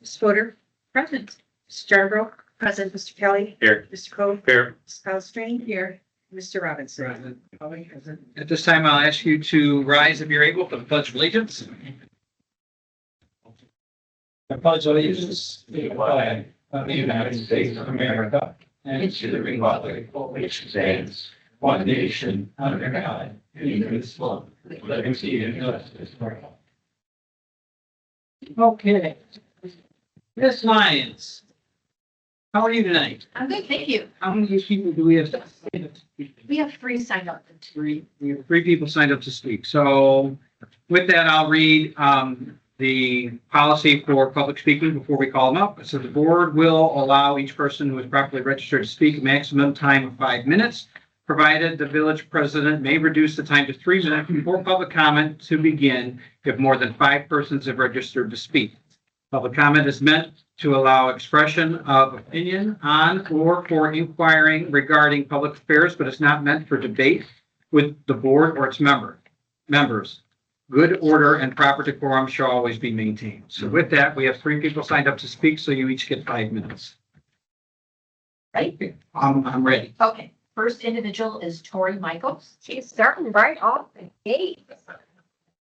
Ms. Footer, present. Mr. Jarborough, present. Mr. Kelly. Here. Mr. Cole. Here. Ms. Palastrellini. Here. Mr. Robinson. At this time, I'll ask you to rise if you're able for the Pledge of Allegiance. I pledge allegiance to the flag of the United States of America and to the republic for which it stands, one nation, under God, indivisible, with liberty and justice for all. Okay. Ms. Lyons, how are you tonight? I'm good, thank you. How many people do we have? We have 3 signed up. We have 3 people signed up to speak. So with that, I'll read the policy for public speaking before we call them up. So the board will allow each person who is properly registered to speak a maximum time of 5 minutes, provided the village president may reduce the time to 3 minutes before public comment to begin if more than 5 persons have registered to speak. Public comment is meant to allow expression of opinion on or for inquiring regarding public affairs, but it's not meant for debate with the board or its members. Good order and proper decorum shall always be maintained. So with that, we have 3 people signed up to speak, so you each get 5 minutes. Right? I'm ready. Okay, first individual is Tori Michaels. She's starting right off the gate.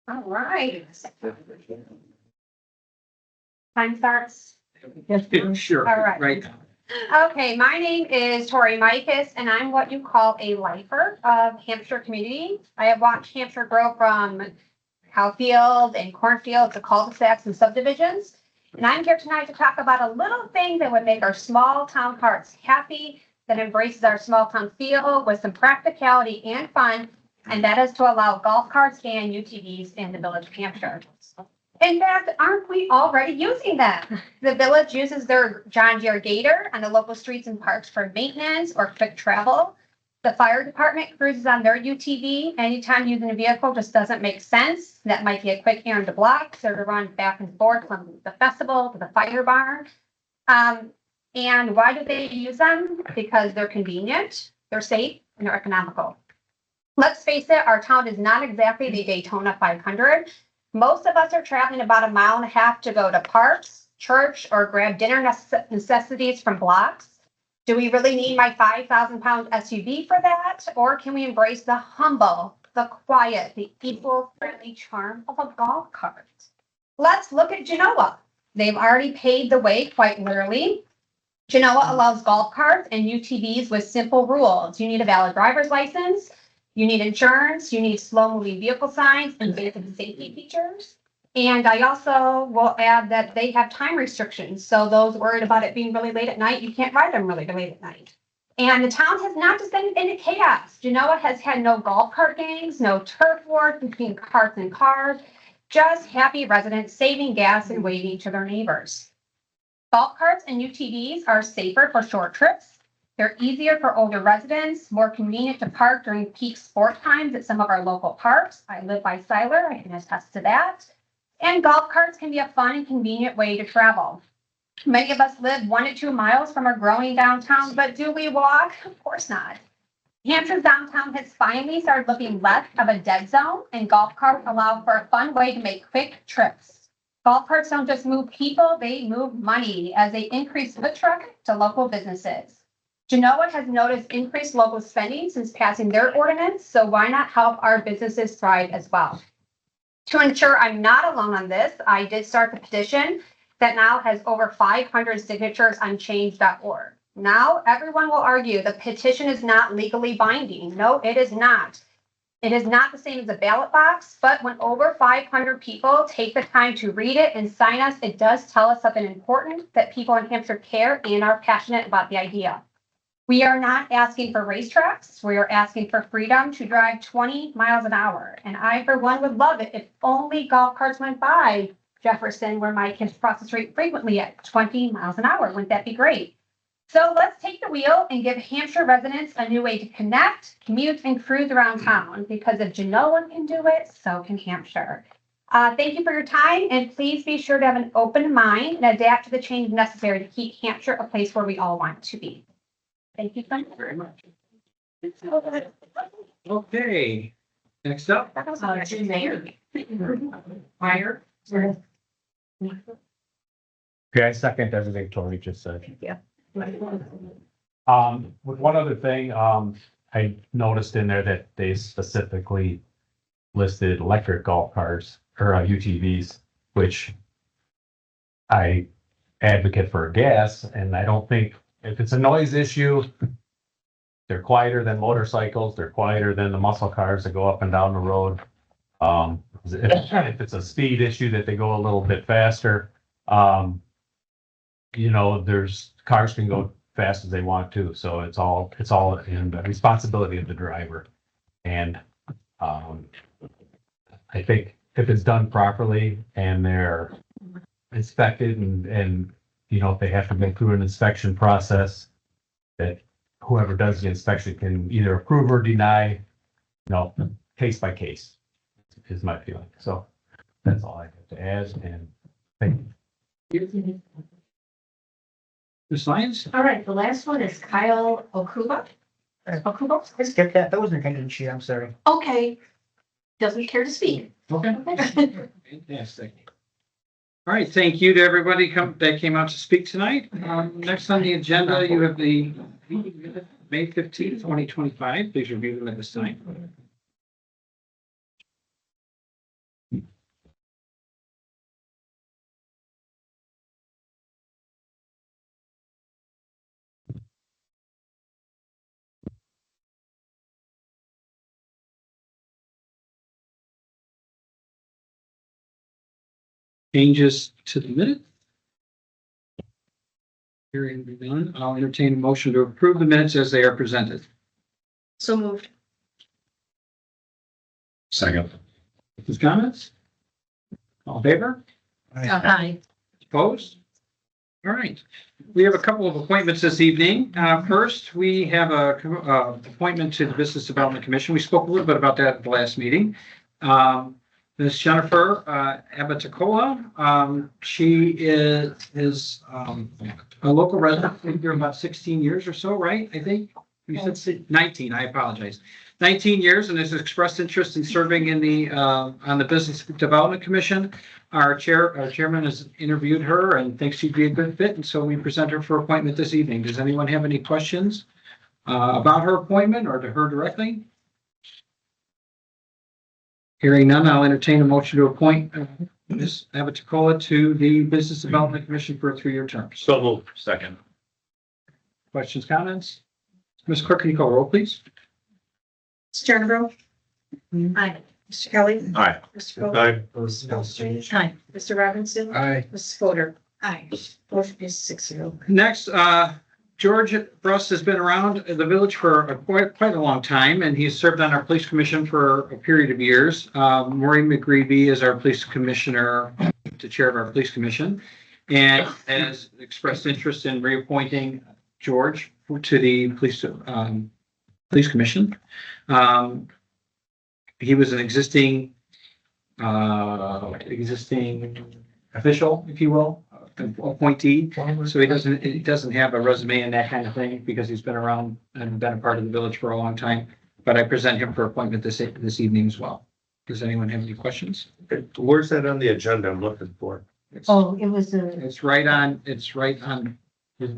All right. Time starts. Sure. All right. Right now. Okay, my name is Tori Mikas, and I'm what you call a lifer of Hampshire community. I have watched Hampshire grow from cowfield and cornfield to cul-de-sacs and subdivisions. And I'm here tonight to talk about a little thing that would make our small town hearts happy, that embraces our small town feel with some practicality and fun, and that is to allow golf carts and UTVs in the village of Hampshire. In fact, aren't we already using them? The village uses their John Deere Gator on the local streets and parks for maintenance or quick travel. The fire department cruises on their UTV. Anytime using a vehicle just doesn't make sense. That might be a quick errand to blocks or to run back and forth from the festival to the fire barn. And why do they use them? Because they're convenient, they're safe, and they're economical. Let's face it, our town is not exactly the Daytona 500. Most of us are traveling about 1.5 miles to go to parks, church, or grab dinner necessities from blocks. Do we really need my 5,000-pound SUV for that? Or can we embrace the humble, the quiet, the eco-friendly charm of a golf cart? Let's look at Genoa. They've already paved the way, quite literally. Genoa allows golf carts and UTVs with simple rules. You need a valid driver's license. You need insurance, you need slow-moving vehicle signs and basic safety features. And I also will add that they have time restrictions. So those worried about it being really late at night, you can't ride them really late at night. And the town has not descended into chaos. Genoa has had no golf cart gangs, no turf wars between carts and cars, just happy residents saving gas and waving to their neighbors. Golf carts and UTVs are safer for short trips. They're easier for older residents, more convenient to park during peak sport times at some of our local parks. I live by Siler, I can attest to that. And golf carts can be a fun and convenient way to travel. Many of us live 1 to 2 miles from our growing downtown, but do we walk? Of course not. Hampshire's downtown has finally started looking less of a dead zone, and golf carts allow for a fun way to make quick trips. Golf carts don't just move people, they move money as they increase foot traffic to local businesses. Genoa has noticed increased local spending since passing their ordinance, so why not help our businesses thrive as well? To ensure I'm not alone on this, I did start the petition that now has over 500 signatures on change.org. Now, everyone will argue the petition is not legally binding. No, it is not. It is not the same as a ballot box, but when over 500 people take the time to read it and sign us, it does tell us something important, that people in Hampshire care and are passionate about the idea. We are not asking for racetracks. We are asking for freedom to drive 20 miles an hour. And I, for one, would love it if only golf carts went by Jefferson, where my kids cross the street frequently at 20 miles an hour. Wouldn't that be great? So let's take the wheel and give Hampshire residents a new way to connect, commute, and cruise around town. Because if Genoa can do it, so can Hampshire. Thank you for your time, and please be sure to have an open mind and adapt to the change necessary to keep Hampshire a place where we all want to be. Thank you so much. Very much. Okay. Next up. Mayor. Meyer. Okay, I second everything Tori just said. Yeah. With one other thing, I noticed in there that they specifically listed electric golf carts or UTVs, which I advocate for gas, and I don't think if it's a noise issue, they're quieter than motorcycles, they're quieter than the muscle cars that go up and down the road. If it's a speed issue that they go a little bit faster, there's cars can go fast as they want to, so it's all in the responsibility of the driver. And I think if it's done properly and they're inspected and if they have to go through an inspection process, that whoever does the inspection can either approve or deny, case by case is my feeling. So that's all I have to add, and thank you. Ms. Lyons? All right, the last one is Kyle Okuba. Okubo? I skipped that. That wasn't a hanging sheet. I'm sorry. Okay. Doesn't care to speak. Okay. Fantastic. All right, thank you to everybody that came out to speak tonight. Next on the agenda, you have the meeting May 15th, 2025. Please review them at this time. Changes to the minute? Hearing none, I'll entertain a motion to approve the minutes as they are presented. So moved. Second. Questions, comments? All in favor? Aye. Opposed? All right. We have a couple of appointments this evening. First, we have a appointment to the Business Development Commission. We spoke a little bit about that at the last meeting. Ms. Jennifer Abatacola, she is a local resident, been here about 16 years or so, right? I think you said 19. I apologize. 19 years, and has expressed interest in serving in the on the Business Development Commission. Our chairman has interviewed her and thinks she'd be a good fit, and so we present her for appointment this evening. Does anyone have any questions about her appointment or to her directly? Hearing none, I'll entertain a motion to appoint Ms. Abatacola to the Business Development Commission for a 3-year term. So moved. Second. Questions, comments? Ms. Clerk, can you call roll, please? Mr. Jernerbro. Aye. Mr. Kelly. Aye. Mr. Vogt. Aye. Mrs. Palastrellini. Aye. Mr. Robinson. Aye. Mrs. Fodor. Aye. Motion is 6-0. Next, George Brust has been around the village for quite a long time, and he's served on our police commission for a period of years. Maureen McGreevy is our police commissioner, the chair of our police commission, and has expressed interest in reappointing George to the police commission. He was an existing official, if you will, appointee. So he doesn't have a resume and that kind of thing because he's been around and been a part of the village for a long time. But I present him for appointment this evening as well. Does anyone have any questions? Where's that on the agenda I'm looking for? Oh, it was a, It's right on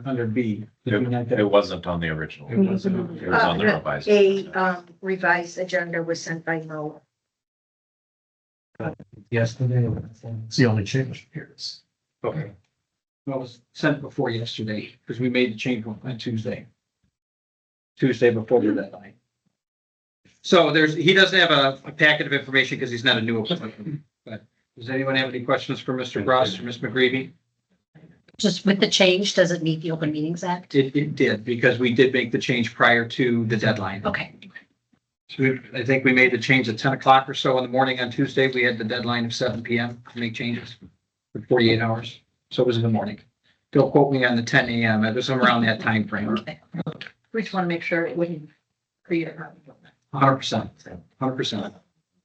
under B. It wasn't on the original. It was on the revised. A revised agenda was sent by Mo. Yesterday, it's the only change here. Okay. Well, it was sent before yesterday because we made the change on Tuesday before the deadline. So he doesn't have a packet of information because he's not a new appointment. But does anyone have any questions for Mr. Gross or Ms. McGreevy? just with the change, does it meet the Open Meetings Act? It did because we did make the change prior to the deadline. Okay. So I think we made the change at 10 o'clock or so in the morning on Tuesday. We had the deadline of 7 p.m. to make changes for 48 hours. So it was in the morning. Don't quote me on the 10 a.m. It was around that time frame. Okay. We just want to make sure it wouldn't create a problem. 100%. 100%.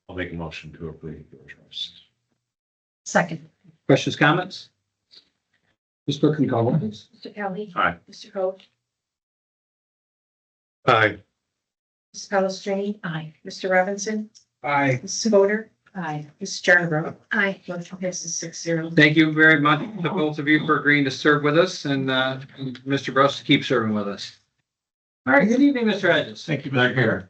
I'll make a motion to approve the yours. Second. Questions, comments? Ms. Clerk, can you call roll, please? Mr. Kelly. Aye. Mr. Hope. Aye. Mrs. Palastrellini. Aye. Mr. Robinson. Aye. Mrs. Fodor. Aye. Mrs. Jernerbro. Aye. Motion passes 6-0. Thank you very much to both of you for agreeing to serve with us and Mr. Bruce to keep serving with us. All right, good evening, Mr. Hedges. Thank you, Mr. Mayor.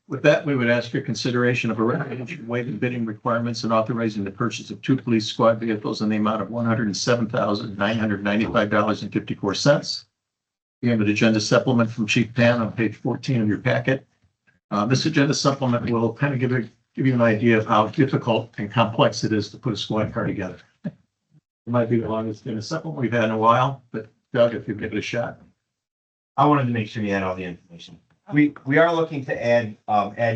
With that, we would ask your consideration of a resolution waiving bidding requirements and authorizing the purchase of 2 police squad vehicles in the amount of $107,995.54. You have an agenda supplement from Chief Pan on page 14 of your packet. This agenda supplement will kind of give you an idea of how difficult and complex it is to put a squad car together. It might be the longest agenda supplement we've had in a while, but Doug, if you give it a shot. I wanted to make sure you had all the information. We are looking to add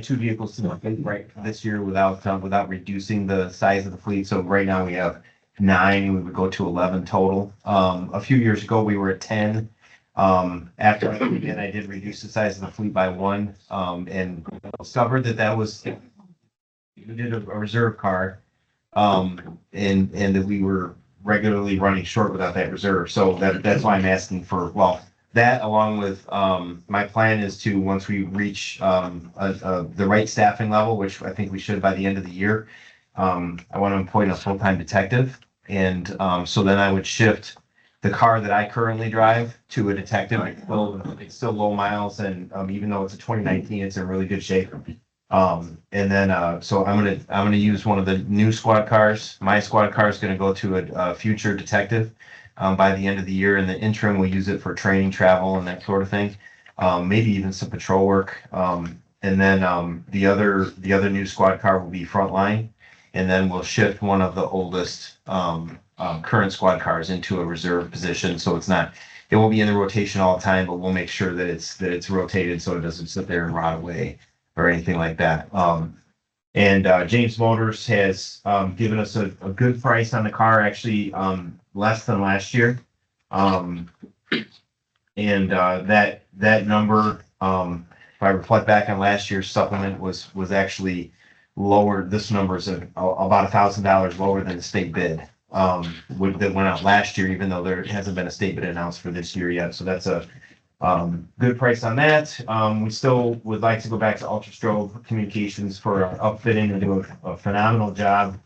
2 vehicles to the fleet right this year without reducing the size of the fleet. So right now we have 9, we would go to 11 total. A few years ago, we were at 10. After I came in, I did reduce the size of the fleet by 1, and discovered that was, we did a reserve car, and that we were regularly running short without that reserve. So that's why I'm asking for, well, that along with, my plan is to, once we reach, the right staffing level, which I think we should by the end of the year, I want to appoint a full-time detective. And, so then I would shift the car that I currently drive to a detective. It's still low miles, and even though it's a 2019, it's in really good shape. And then so I'm gonna use one of the new squad cars. My squad car is gonna go to a future detective by the end of the year. In the interim, we'll use it for training, travel, and that sort of thing. Maybe even some patrol work. And then the other new squad car will be frontline, and then we'll shift one of the oldest current squad cars into a reserve position. So it won't be in the rotation all the time, but we'll make sure that it's rotated so it doesn't sit there and rot away or anything like that. And James Motors has given us a good price on the car, actually less than last year. And that number, if I reflect back on last year's supplement, was actually lower. This number is about $1,000 lower than the state bid that went out last year, even though there hasn't been a state bid announced for this year yet. So that's a good price on that. We still would like to go back to Ultra Strobe Communications for upfitting and do a phenomenal job.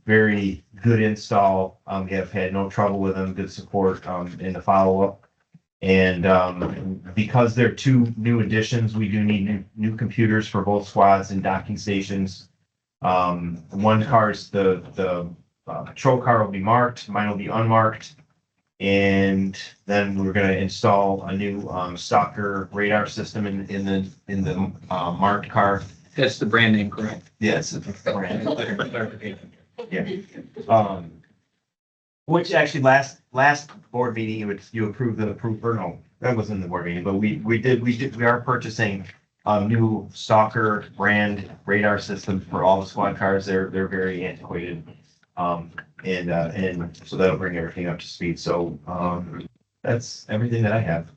Very good install. We have had no trouble with them, good support in the follow-up. And because they're 2 new additions, we do need new computers for both squads and docking stations. One car's the patrol car will be marked, mine will be unmarked. And then we're going to install a new stalker radar system in the marked car. That's the brand name, correct? Yes. Yeah. Which actually last board meeting, you approved or no, that wasn't in the board meeting, but we are purchasing new stalker brand radar systems for all the squad cars. They're very antiquated. And so that'll bring everything up to speed. So, that's everything that I have. Do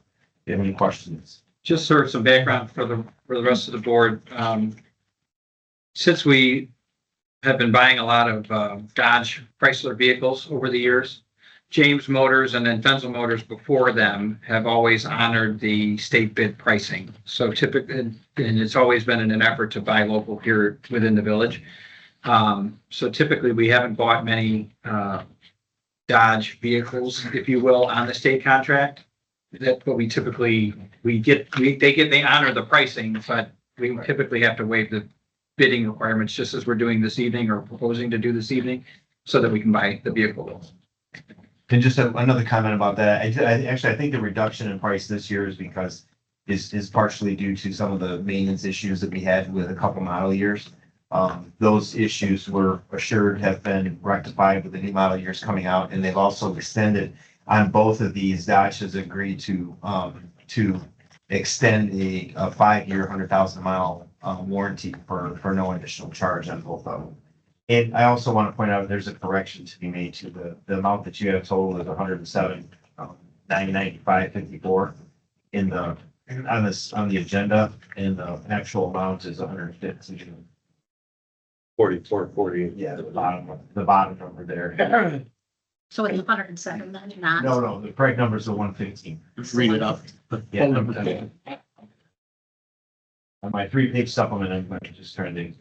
you have any questions? Just sort of some background for the rest of the board. Since we have been buying a lot of Dodge Chrysler vehicles over the years, James Motors and then Fenzel Motors before them have always honored the state bid pricing. So typically, and it's always been in an effort to buy local here within the village. So typically we haven't bought many Dodge vehicles, if you will, on the state contract. That's what we typically, they honor the pricing, but we typically have to waive the bidding requirements, just as we're doing this evening or proposing to do this evening, so that we can buy the vehicle. And just another comment about that. I think the reduction in price this year is partially due to some of the maintenance issues that we had with a couple model years. Those issues were assured have been rectified with the new model years coming out, and they've also extended on both of these. Dodge has agreed to extend a 5-year, 100,000-mile warranty for no additional charge on both of them. And I also want to point out there's a correction to be made to the amount that you have total is 107, 995.54 on the agenda, and the actual amount is 150. 4440. Yeah, the bottom number there. So it's 107, then not? No, the correct number is the 115. Read it up. Yeah, on my 3-page supplement, I'm going to just turn it.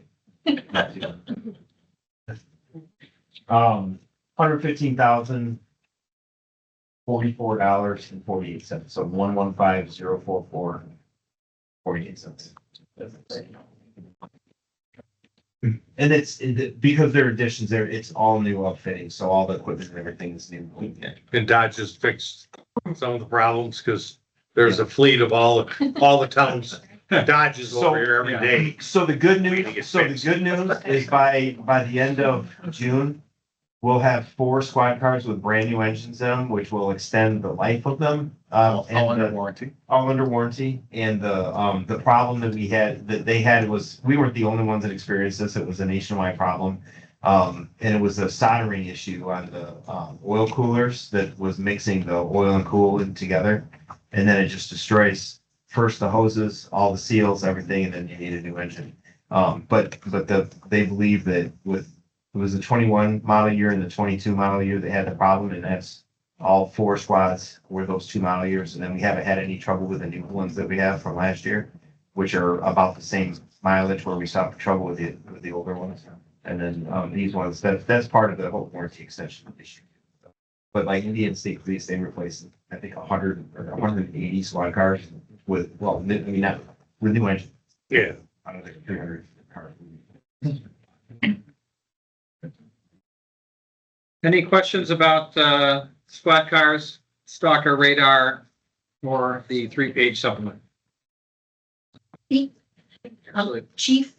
$115,044.48. So 115,044.48. And because they're additions there, it's all new upfitting, so all the equipment and everything is new. And Dodge has fixed some of the problems because there's a fleet of all the towns. Dodges over here every day. So the good news is by the end of June, we'll have 4 squad cars with brand new engines in them, which will extend the life of them. All under warranty. All under warranty. And the problem that they had was, we weren't the only ones that experienced this. It was a nationwide problem. And it was a soldering issue on the oil coolers that was mixing the oil and coolant together. And then it just destroys first the hoses, all the seals, everything, and then you need a new engine. But they believe that it was the 21 model year and the 22 model year they had the problem, and that's all 4 squads were those 2 model years. And then we haven't had any trouble with the new ones that we have from last year, which are about the same mileage, where we stopped trouble with the older ones. And then these ones, that's part of the whole warranty extension issue. But like Indian State Police, they replaced, I think, 100 or 180 squad cars with, well, I mean, not with new engines. Yeah. Out of the 300 cars. Any questions about squad cars, stalker radar, or the 3-page supplement? Chief,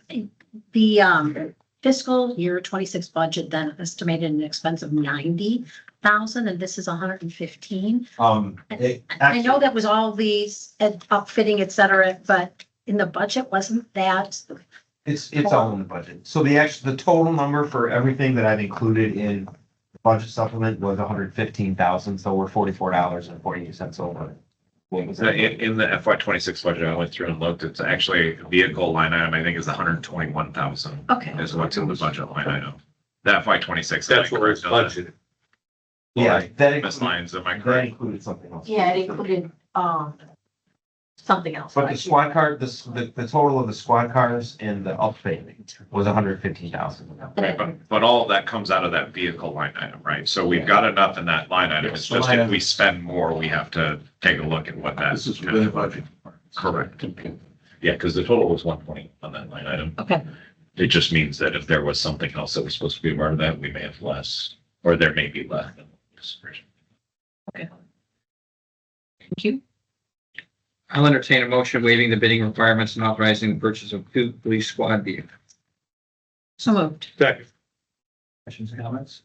the fiscal year 26 budget then estimated an expense of 90,000, and this is 115. I know that was all these upfitting, et cetera, but in the budget, wasn't that? It's all in the budget. So the total number for everything that I've included in the budget supplement was 115,000. So we're $44.48 over. What was that? In the FY 26 budget, I went through and looked, it's actually a vehicle line item, I think is 121,000 Okay. is what's in the budget line item. The FY 26. That's where it's budgeted. Yeah, that Miss Lyons, am I that correct? included something else. Yeah, it included, something else. But the squad car, the total of the squad cars and the upfitting was 115,000. Right, but all of that comes out of that vehicle line item, right? So we've got enough in that line item. It's just if we spend more, we have to take a look at what that's. This is within the budget. Correct. Yeah, because the total was 120 on that line item. Okay. It just means that if there was something else that was supposed to be part of that, we may have less, or there may be less. Okay. Thank you. I'll entertain a motion waiving the bidding requirements and authorizing the purchase of 2 police squad vehicles. So moved. Second. Questions or comments?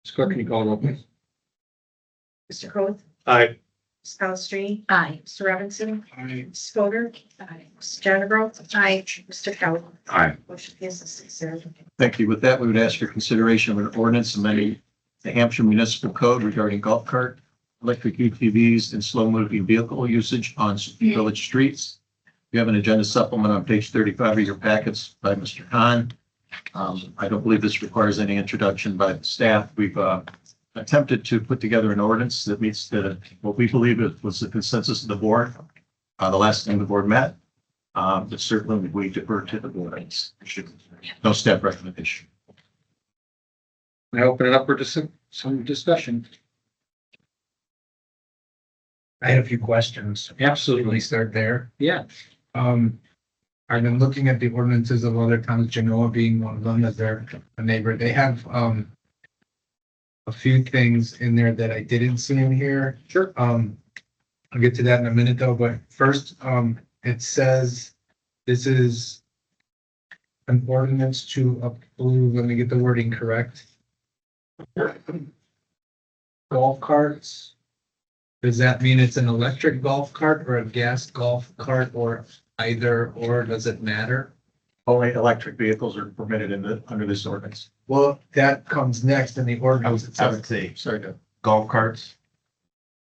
Ms. Clerk, can you call the roll, please? Mr. Coth, Aye. Ms. Palastrellini, Aye. Mr. Robinson, Ms. Fodor, Aye. Mr. Jonagro. Aye. Mr. Kelly. Aye. Motion passes 6-0. Thank you. With that, we would ask for consideration of an ordinance amending the Hampshire Municipal Code regarding golf cart, electric UTVs, and slow-moving vehicle usage on village streets. You have an agenda supplement on page 35 of your packets by Mr. Hahn. I don't believe this requires any introduction by the staff. We've attempted to put together an ordinance that meets what we believe was the consensus of the board the last time the board met. But certainly we defer to the board. No staff recommendation. I open it up for some discussion. I had a few questions. Can we start there? Yeah. I've been looking at the ordinances of other towns, Genoa being one of them, as they're a neighbor. They have, a few things in there that I didn't see in here. Sure. I'll get to that in a minute though, but first, it says this is an ordinance to approve, let me get the wording correct. Golf carts. Does that mean it's an electric golf cart or a gas golf cart or either, or does it matter? Only electric vehicles are permitted under this ordinance. Well, that comes next in the ordinance. It I says, would say Sorry, Doug. golf carts,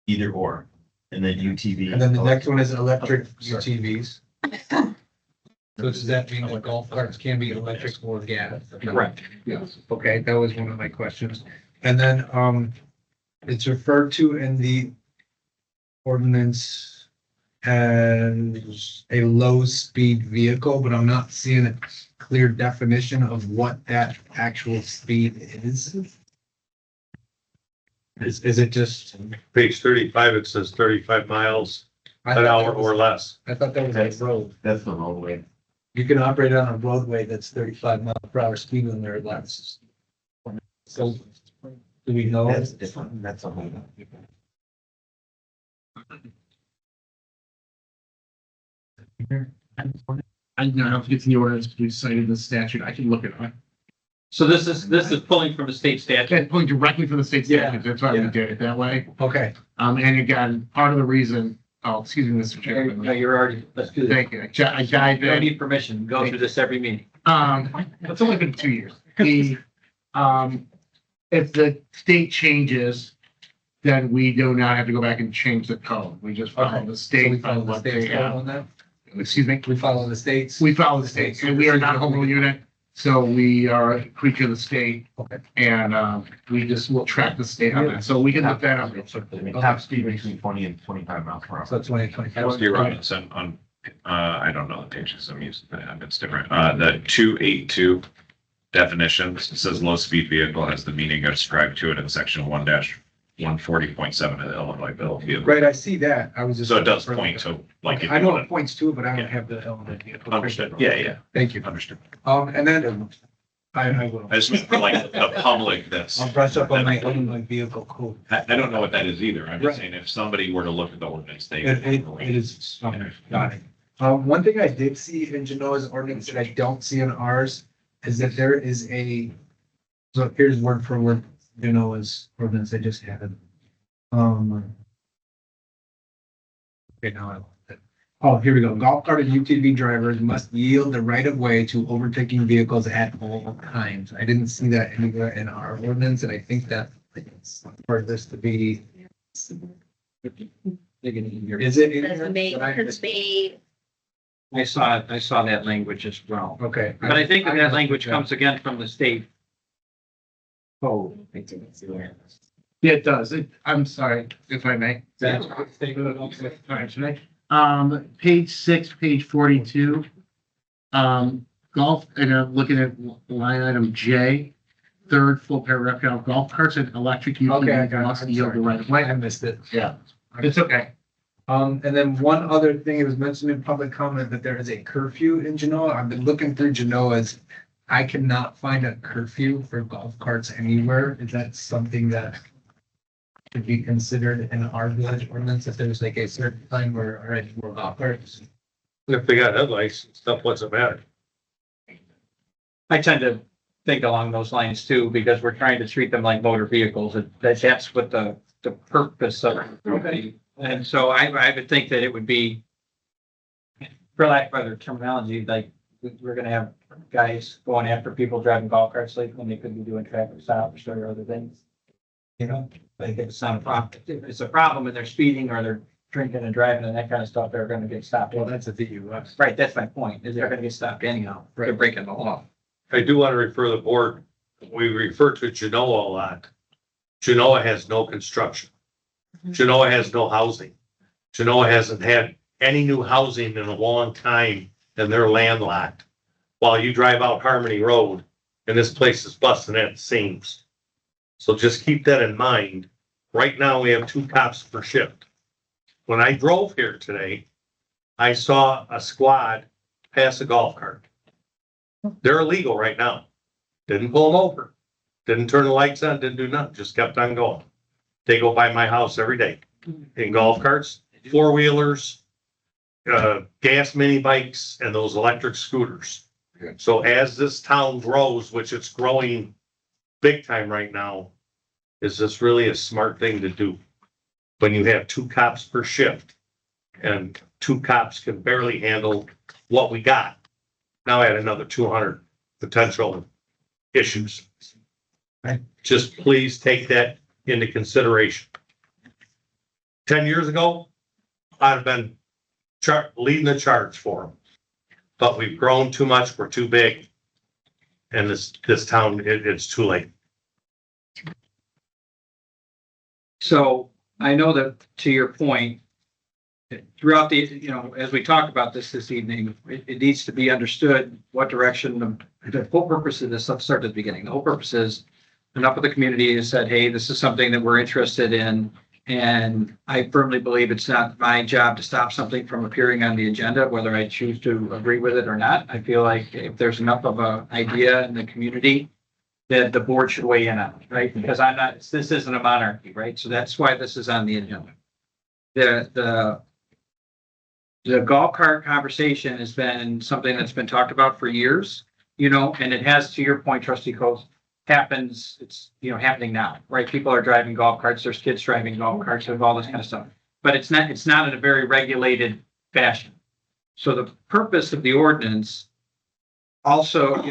either or, and then UTV. and then the next one is electric Sorry. UTVs. So does that mean that golf carts can be electric or gas? Correct. Yes. Okay, that was one of my questions. And then, it's referred to in the ordinance as a low-speed vehicle, but I'm not seeing a clear definition of what that actual speed is. Is it just? Page 35, it says 35 miles I an thought hour that was- or less. I thought that was a road. That's the roadway. You can operate on a roadway that's 35 mile per hour speed limit or less. So, do we know? That's different. That's a whole. I don't know if it's in the ordinance, but we cited the statute. I can look it up. So this is pulling from the state statute. And pulling directly from the state statute. That's why we did it that way. Okay, And again, part of the reason, excuse me, Mr. No, Chairman. you're already, let's do that. Thank you. I dived You don't in. need permission. Go through this every meeting. It's only been 2 years. If the state changes, then we do not have to go back and change the code. We just follow okay. the So we state. follow on the what state's they code have. on that? Excuse me. We follow the states? We follow the state, and we are not a home rule unit, so we are a creature of the state. Okay. And we just will track the state on that, so we can look that up. Top speed between 20 and 25 miles per hour. So 2025. Rusty Robinson on, I don't know the pages I'm using, it's different. The 282 definitions, it says low speed vehicle has the meaning ascribed to it in section 1-140.7 of the Illinois Bill of Vehicle. Right, I see that. I was just. So it does point to like. if I you know wanna- it points to it, but I don't Yeah. have the element. Understood. Yeah. Thank you. Understood. And then I will. I just mean for like the public that's. I'll brush up on my Illinois vehicle code. I don't know what that is either. I'm Right. just saying if somebody were to look at the ordinance, they. It is, got it. One thing I did see in Genoa's ordinance that I don't see in ours is that there is so here's word for word, Genoa's ordinance I just had. Okay, now I lost it. Oh, here we go. Golf cart and UTV drivers must yield the right of way to overtaking vehicles at all times. I didn't see that anywhere in our ordinance, and I think that for this to be. Is it? in here? I saw that language as well. Okay. But I think that language comes again from the state. Oh. Yeah, it does. I'm sorry, if I may. That's- Sorry, should I? Page 6, page 42. Golf, and I'm looking at line item J, third full paragraph down, golf carts and electric Okay, I UTVs got it. must I'm yield the sorry. right of way. I missed it. Yeah, it's okay. And then one other thing, it was mentioned in public comment that there is a curfew in Genoa. I've been looking through Genoa's. I cannot find a curfew for golf carts anywhere. Is that something that should be considered in our village ordinance if there's like a certain time where, all right, we're golf carts? If they got headlights and stuff, what's the matter? I tend to think along those lines too, because we're trying to treat them like motor vehicles. That's what the purpose of it would be. And so I would think that it would be, for lack of better terminology, like we're gonna have guys going after people driving golf carts late when they could be doing traffic stops or other things. You know, like if it's not a problem, if it's a problem and they're speeding or they're drinking and driving and that kind of stuff, they're gonna get stopped. Well, that's a DUI. Right, that's my point, is they're gonna get stopped anyhow. They're breaking the law. I do want to refer the board, we refer to Genoa a lot. Genoa has no construction. Genoa has no housing. Genoa hasn't had any new housing in a long time and they're landlocked. While you drive out Harmony Road and this place is busting at the seams. So just keep that in mind. Right now, we have 2 cops per shift. When I drove here today, I saw a squad pass a golf cart. They're illegal right now. Didn't pull them over. Didn't turn the lights on, didn't do nothing, just kept on going. They go by my house every day in golf carts, 4-wheelers, gas mini bikes, and those electric scooters. So as this town grows, which it's growing big time right now, is this really a smart thing to do? When you have 2 cops per shift and 2 cops can barely handle what we got. Now add another 200 potential issues. Just please take that into consideration. 10 years ago, I'd have been leading the charge for them. But we've grown too much, we're too big. And this town, it's too late. So I know that to your point, throughout the, as we talk about this evening, it needs to be understood what direction the whole purpose of this, let's start at the beginning. The whole purpose is enough of the community has said, hey, this is something that we're interested in. And I firmly believe it's not my job to stop something from appearing on the agenda, whether I choose to agree with it or not. I feel like if there's enough of an idea in the community that the board should weigh in on, right? Because this isn't a monarchy, right? So that's why this is on the agenda. The golf cart conversation has been something that's been talked about for years, and it has, to your point, trustee Coles, it's, happening now, right? People are driving golf carts, there's kids driving golf carts, there's all this kind of stuff. But it's not in a very regulated fashion. So the purpose of the ordinance also,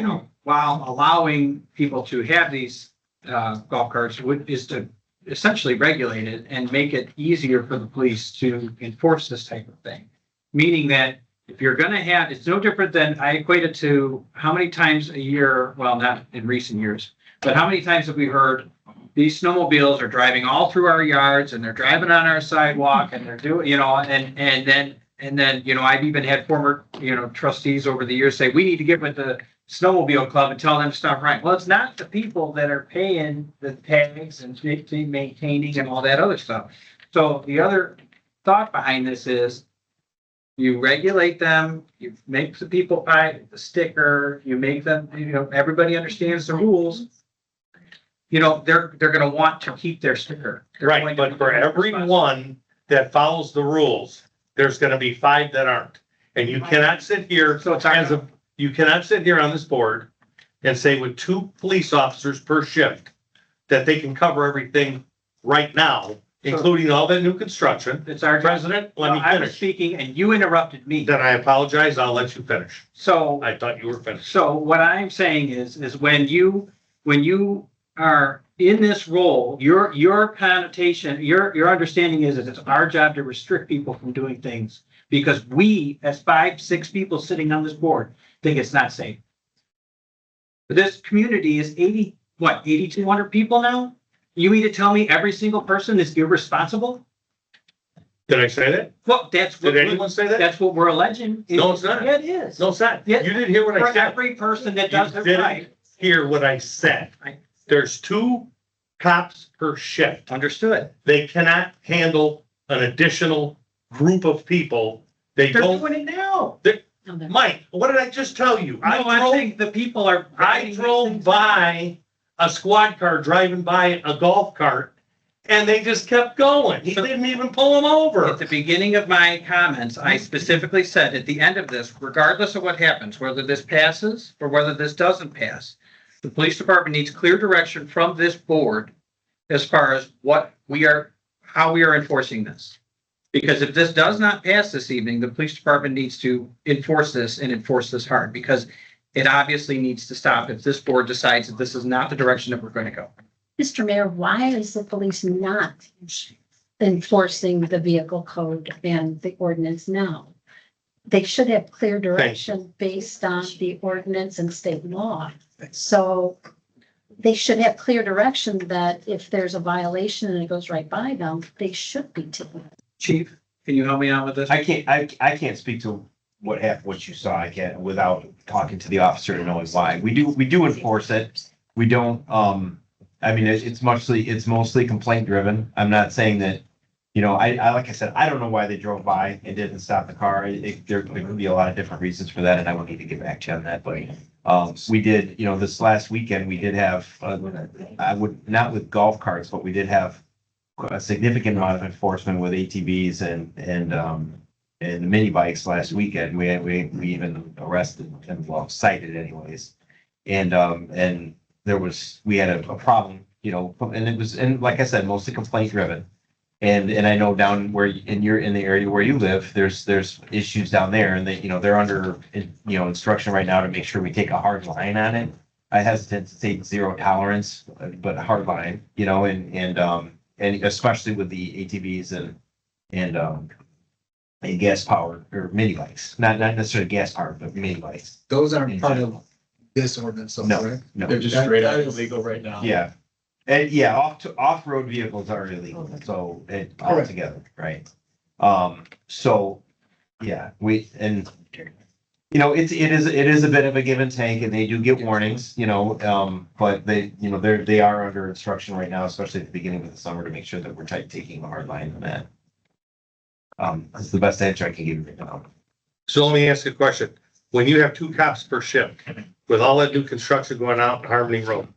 while allowing people to have these golf carts is to essentially regulate it and make it easier for the police to enforce this type of thing. Meaning that if you're gonna have, it's no different than, I equate it to how many times a year, well, not in recent years, but how many times have we heard these snowmobiles are driving all through our yards and they're driving on our sidewalk and they're doing, and then, I've even had former, trustees over the years say, we need to get with the snowmobile club and tell them to stop riding. Well, it's not the people that are paying the tags and maintaining and all that other stuff. So the other thought behind this is you regulate them, you make the people buy the sticker, you make them, everybody understands the rules. They're gonna want to keep their sticker. Right, but for every one that follows the rules, there's gonna be 5 that aren't. And you cannot sit here you cannot sit here on this board and say with 2 police officers per shift that they can cover everything right now, including all that new construction. It's our President, let me I was finish. speaking and you interrupted me. Then I apologize. I'll let you finish. So I thought you were finished. So what I'm saying is when you are in this role, your connotation, your understanding is that it's our job to restrict people from doing things because we, as 5-6 people sitting on this board, think it's not safe. But this community is 8,200 people now? You mean to tell me every single person is irresponsible? Did I say that? Well, Did anyone say that? That's what we're alleging. No, it's not. Yeah, it is. No, it's not. Yeah. You didn't hear what I For said. every person that does You it didn't right. hear what I said. There's 2 cops per shift. Understood. They cannot handle an additional group of people. They're doing it now. Mike, what did I just tell you? I think the people are. I drove by a squad car driving by a golf cart and they just kept going. He didn't even pull them over. At the beginning of my comments, I specifically said at the end of this, regardless of what happens, whether this passes or whether this doesn't pass, the police department needs clear direction from this board as far as how we are enforcing this. Because if this does not pass this evening, the police department needs to enforce this and enforce this hard because it obviously needs to stop if this board decides that this is not the direction that we're going to go. Mr. Mayor, why is the police not enforcing the vehicle code and the ordinance now? They should have clear direction based on the ordinance and state law. So they should have clear direction that if there's a violation and it goes right by them, they should be taken. Chief, can you help me out with this? I can't speak to what happened, what you saw. I can't without talking to the officer and knowing why. We do enforce it. We don't, I mean, it's mostly complaint driven. I'm not saying that, I like I said, I don't know why they drove by and didn't stop the car. There could be a lot of different reasons for that, and I will need to get back to you on that, but we did, this last weekend, we did have, not with golf carts, but we did have a significant amount of enforcement with ATVs and mini bikes last weekend. We even arrested and cited anyways. And we had a problem, and like I said, mostly complaint driven. And I know down where in the area where you live, there's issues down there and they're under, instruction right now to make sure we take a hard line on it. I hesitate to say 0 tolerance, but a hard line, and especially with the ATVs and gas powered or mini bikes, not necessarily gas powered, but mini bikes. Those aren't part of this ordinance, so, No, right? no. They're just straight out illegal right now. Yeah. And off-road vehicles are illegal, so altogether, right? So, yeah, it is a bit of a give and take, and they do get warnings, but they are under instruction right now, especially at the beginning of the summer, to make sure that we're taking a hard line on that. That's the best answer I can give you right now. So let me ask you a question. When you have 2 cops per shift, with all that new construction going out in Harmony Road,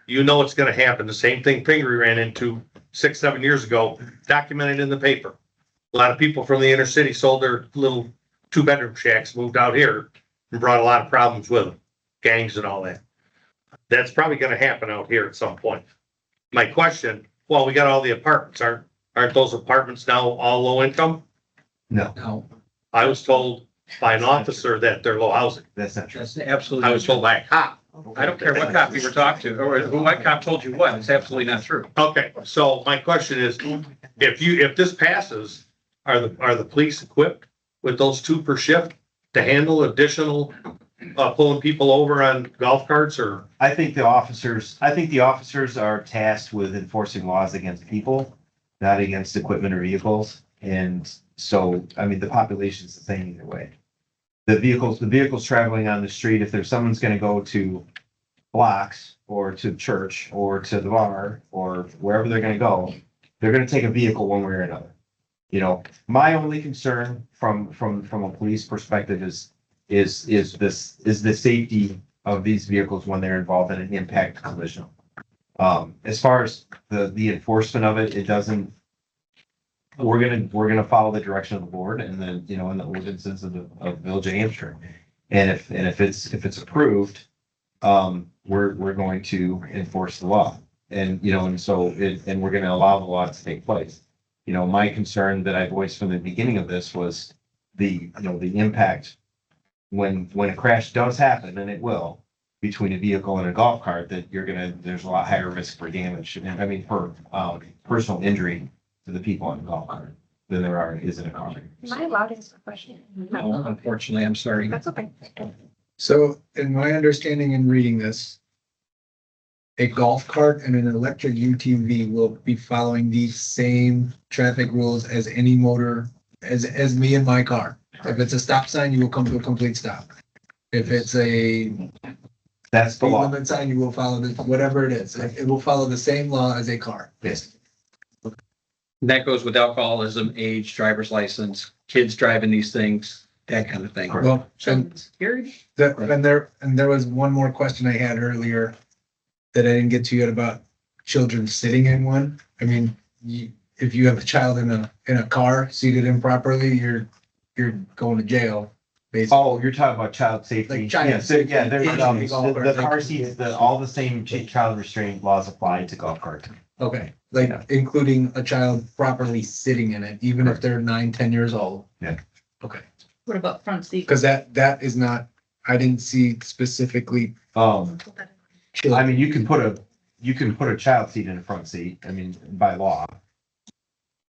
you know it's gonna happen. The same thing Pingree ran into 6, 7 years ago, documented in the paper. A lot of people from the inner city sold their little 2-bedroom shacks, moved out here, and brought a lot of problems with them, gangs and all that. That's probably gonna happen out here at some point. My question, well, we got all the apartments. Aren't those apartments now all low income? No, I was told by an officer that they're low housing. that's not true. That's absolutely. I was told by a cop. I don't care what cop you were talking to, or what cop told you what, it's absolutely not true. Okay, so my question is, if this passes, are the police equipped with those 2 per shift to handle additional, pulling people over on golf carts or? I think the officers are tasked with enforcing laws against people, not against equipment or vehicles. And so, I mean, the population's the same either way. The vehicles traveling on the street, if there's someone's gonna go to blocks or to church or to the bar or wherever they're gonna go, they're gonna take a vehicle one way or another. My only concern from a police perspective is the safety of these vehicles when they're involved in an impact collision. As far as the enforcement of it, it doesn't. We're gonna follow the direction of the board and then, in the ordinances of Village of Hampshire. And if it's approved, we're going to enforce the law. And, and we're gonna allow the law to take place. My concern that I voiced from the beginning of this was the impact when a crash does happen, and it will, between a vehicle and a golf cart, that there's a lot higher risk for damage. I mean, for personal injury to the people on the golf cart than there is in a car. Am I allowed to ask a question? No, unfortunately, I'm sorry. That's okay. So in my understanding in reading this, a golf cart and an electric UTV will be following the same traffic rules as any motor, as me and my car. If it's a stop sign, you will come to a complete stop. If it's That's the speed law. limit sign, you will follow whatever it is. It will follow the same law as a car. Yes. That goes with alcoholism, age, driver's license, kids driving these things, that kind of thing. Well, and Security. there was one more question I had earlier that I didn't get to yet about children sitting in one. I mean, if you have a child in a car seated improperly, you're going to jail. Basically. Oh, you're talking about child safety. Like child Yeah, so, yeah, there's, safety. the car seats, all the same child restraint laws apply to golf carts. Okay, like including a child properly sitting in it, even if they're 9, 10 years old. Yeah. Okay, What about front seat? because that is not, I didn't see specifically. I mean, you can put a child seat in a front seat, I mean, by law.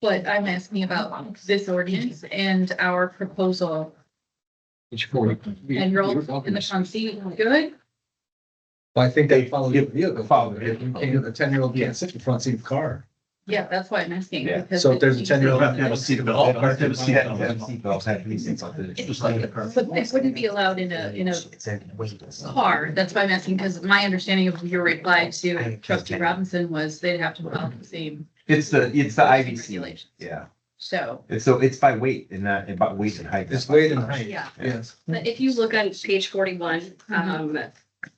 But I'm asking about this ordinance and our proposal. It's 40. Enrolled in the front seat, good? Well, I think they follow the vehicle. Follow the A 10-year-old can't sit in the front seat of a car. Yeah, that's why I'm asking. Yeah. because So if there's a it- 10-year-old. They have a seatbelt. They have a seatbelt. They have seatbelts, have to be seatbelted. It's like a car. But this wouldn't be allowed in a car. That's why I'm asking, because my understanding of your reply to trustee Robinson was they'd have to follow the same It's the IVC. regulations. Yeah, So, it's by weight and not about weight and height. It's weight and height. yeah. Yes. But if you look on page 41,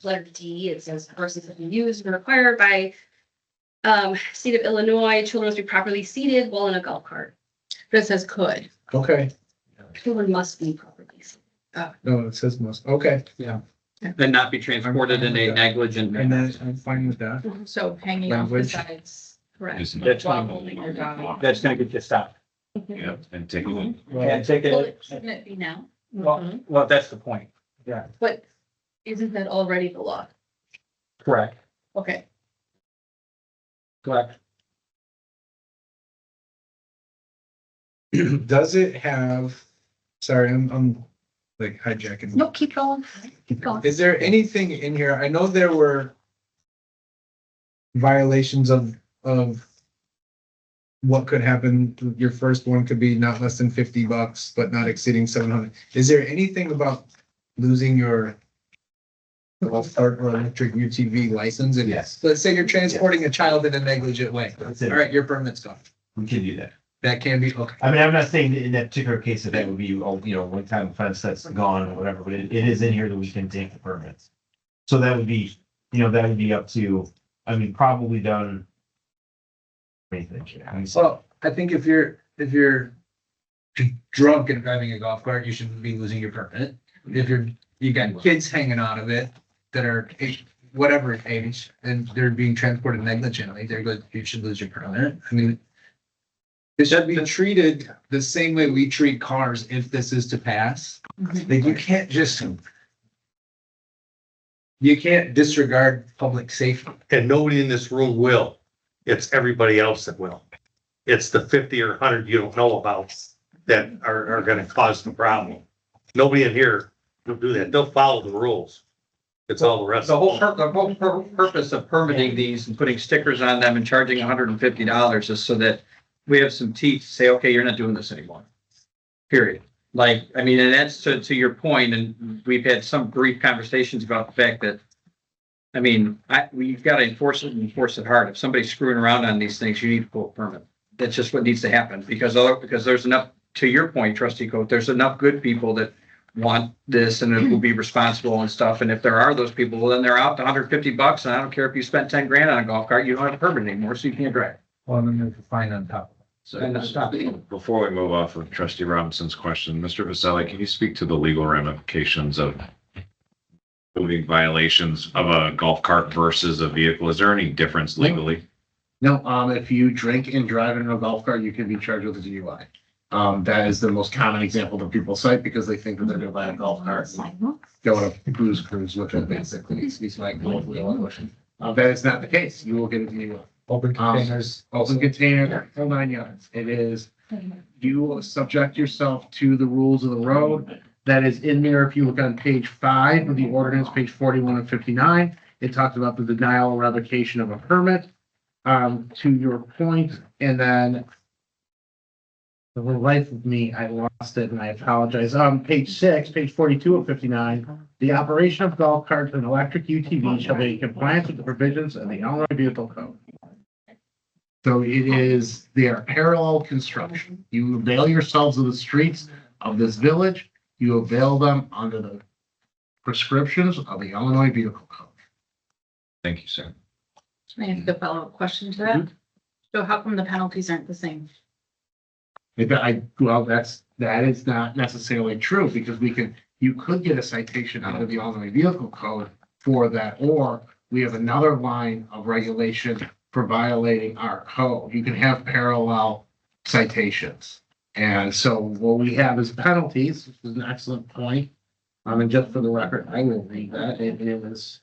letter D, it says horses have been used and required by state of Illinois, children must be properly seated while in a golf cart. But it says could. Okay, Children must be properly seated. no, it says most, okay, And not be transported in a negligent and manner. then I'm fine with that. So hanging off the Language. sides, correct. That's While fine. holding your dog. That's gonna get you stopped. Yeah, and take it. And take Well, it, shouldn't it be now? well, that's the point. But isn't that already the law? Correct, Okay. correct. Does it have, sorry, I'm like hijacking. No, keep going. Keep going. Is there anything in here? I know there were violations of what could happen? Your first one could be not less than $50, but not exceeding 700. Is there anything about losing your golf cart or electric UTV license? And Yes. let's say you're transporting a child in a negligent way. That's All it. right, your permit's gone. We can do that. That can be, okay. I mean, I'm not saying that in that particular case that that would be, oh, you know, one time offense that's gone or whatever, but it is in here that we can take the permits. So that would be, you know, that would be up to, I mean, probably done. What do you think? Yeah, I mean, So I think if you're drunk and driving a golf cart, you shouldn't be losing your permit. If you got kids hanging out of it that are whatever age and they're being transported negligently, you should lose your permit. I mean, it should be treated the same way we treat cars if this is to pass. Like you can't disregard public safety. And nobody in this room will. It's everybody else that will. It's the 50 or 100 you don't know about that are gonna cause the problem. Nobody in here will do that. They'll follow the rules. It's all the rest. The of whole, them. purpose of permitting these and putting stickers on them and charging $150 is so that we have some teeth to say, okay, you're not doing this anymore. Period. Like, I mean, and that's to your point, and we've had some brief conversations about the fact that, I mean, we've got to enforce it and enforce it hard. If somebody's screwing around on these things, you need to pull a permit. That's just what needs to happen because there's enough, to your point, trustee Coe, there's enough good people that want this and it will be responsible and stuff. And if there are those people, well, then they're out to $150 and I don't care if you spent 10 grand on a golf cart, you don't have a permit anymore, so you can't drive. Well, then there's a fine on top of it. So and that's stop. Before we move off of trustee Robinson's question, Mr. Vasselli, can you speak to the legal ramifications of moving violations of a golf cart versus a vehicle? Is there any difference legally? No, if you drink and drive in a golf cart, you can be charged with a DUI. That is the most common example that people cite because they think that they're gonna buy a golf cart and go on a booze cruise with it, basically. It's like that is not the case. You will get a DUI. Open containers. Open container, whole 9 yards. It is, you will subject yourself to the rules of the road. That is in there. If you look on page 5 of the ordinance, page 41 and 59, it talks about the denial or revocation of a permit. To your point, and then for the life of me, I lost it and I apologize. Page 6, page 42 of 59, the operation of golf carts and electric UTV shall be in compliance with the provisions of the Illinois Vehicle Code. So it is, they are parallel construction. You avail yourselves of the streets of this village. You avail them under the prescriptions of the Illinois Vehicle Code. Thank you, sir. May I ask a follow-up question to that? So how come the penalties aren't the same? Well, that is not necessarily true because you could get a citation under the Illinois Vehicle Code for that, or we have another line of regulation for violating our code. You can have parallel citations. And so what we have is penalties, which is an excellent point. And just for the record, I will read that. It is,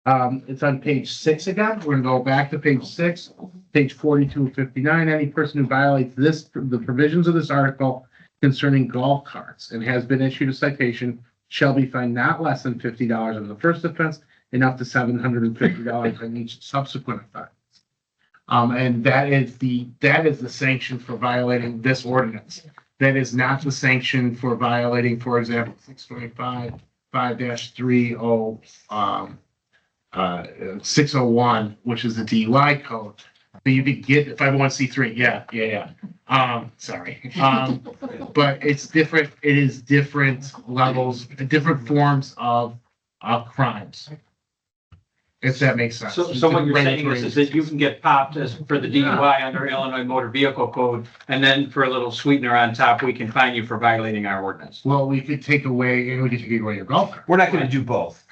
it's on page 6 again. We're gonna go back to page 6, page 42 of 59. Any person who violates the provisions of this article concerning golf carts and has been issued a citation shall be fined not less than $50 on the first offense and up to $750 on each subsequent offense. And that is the sanction for violating this ordinance. That is not the sanction for violating, for example, 625, 5-30, 601, which is the DUI code. But you could get 501c3. Yeah. Sorry. But it's different. It is different levels, different forms of crimes. If that makes sense. So what you're saying is that you can get popped for the DUI under Illinois Motor Vehicle Code, and then for a little sweetener on top, we can fine you for violating our ordinance. Well, we could take away your golf cart. We're not gonna do both.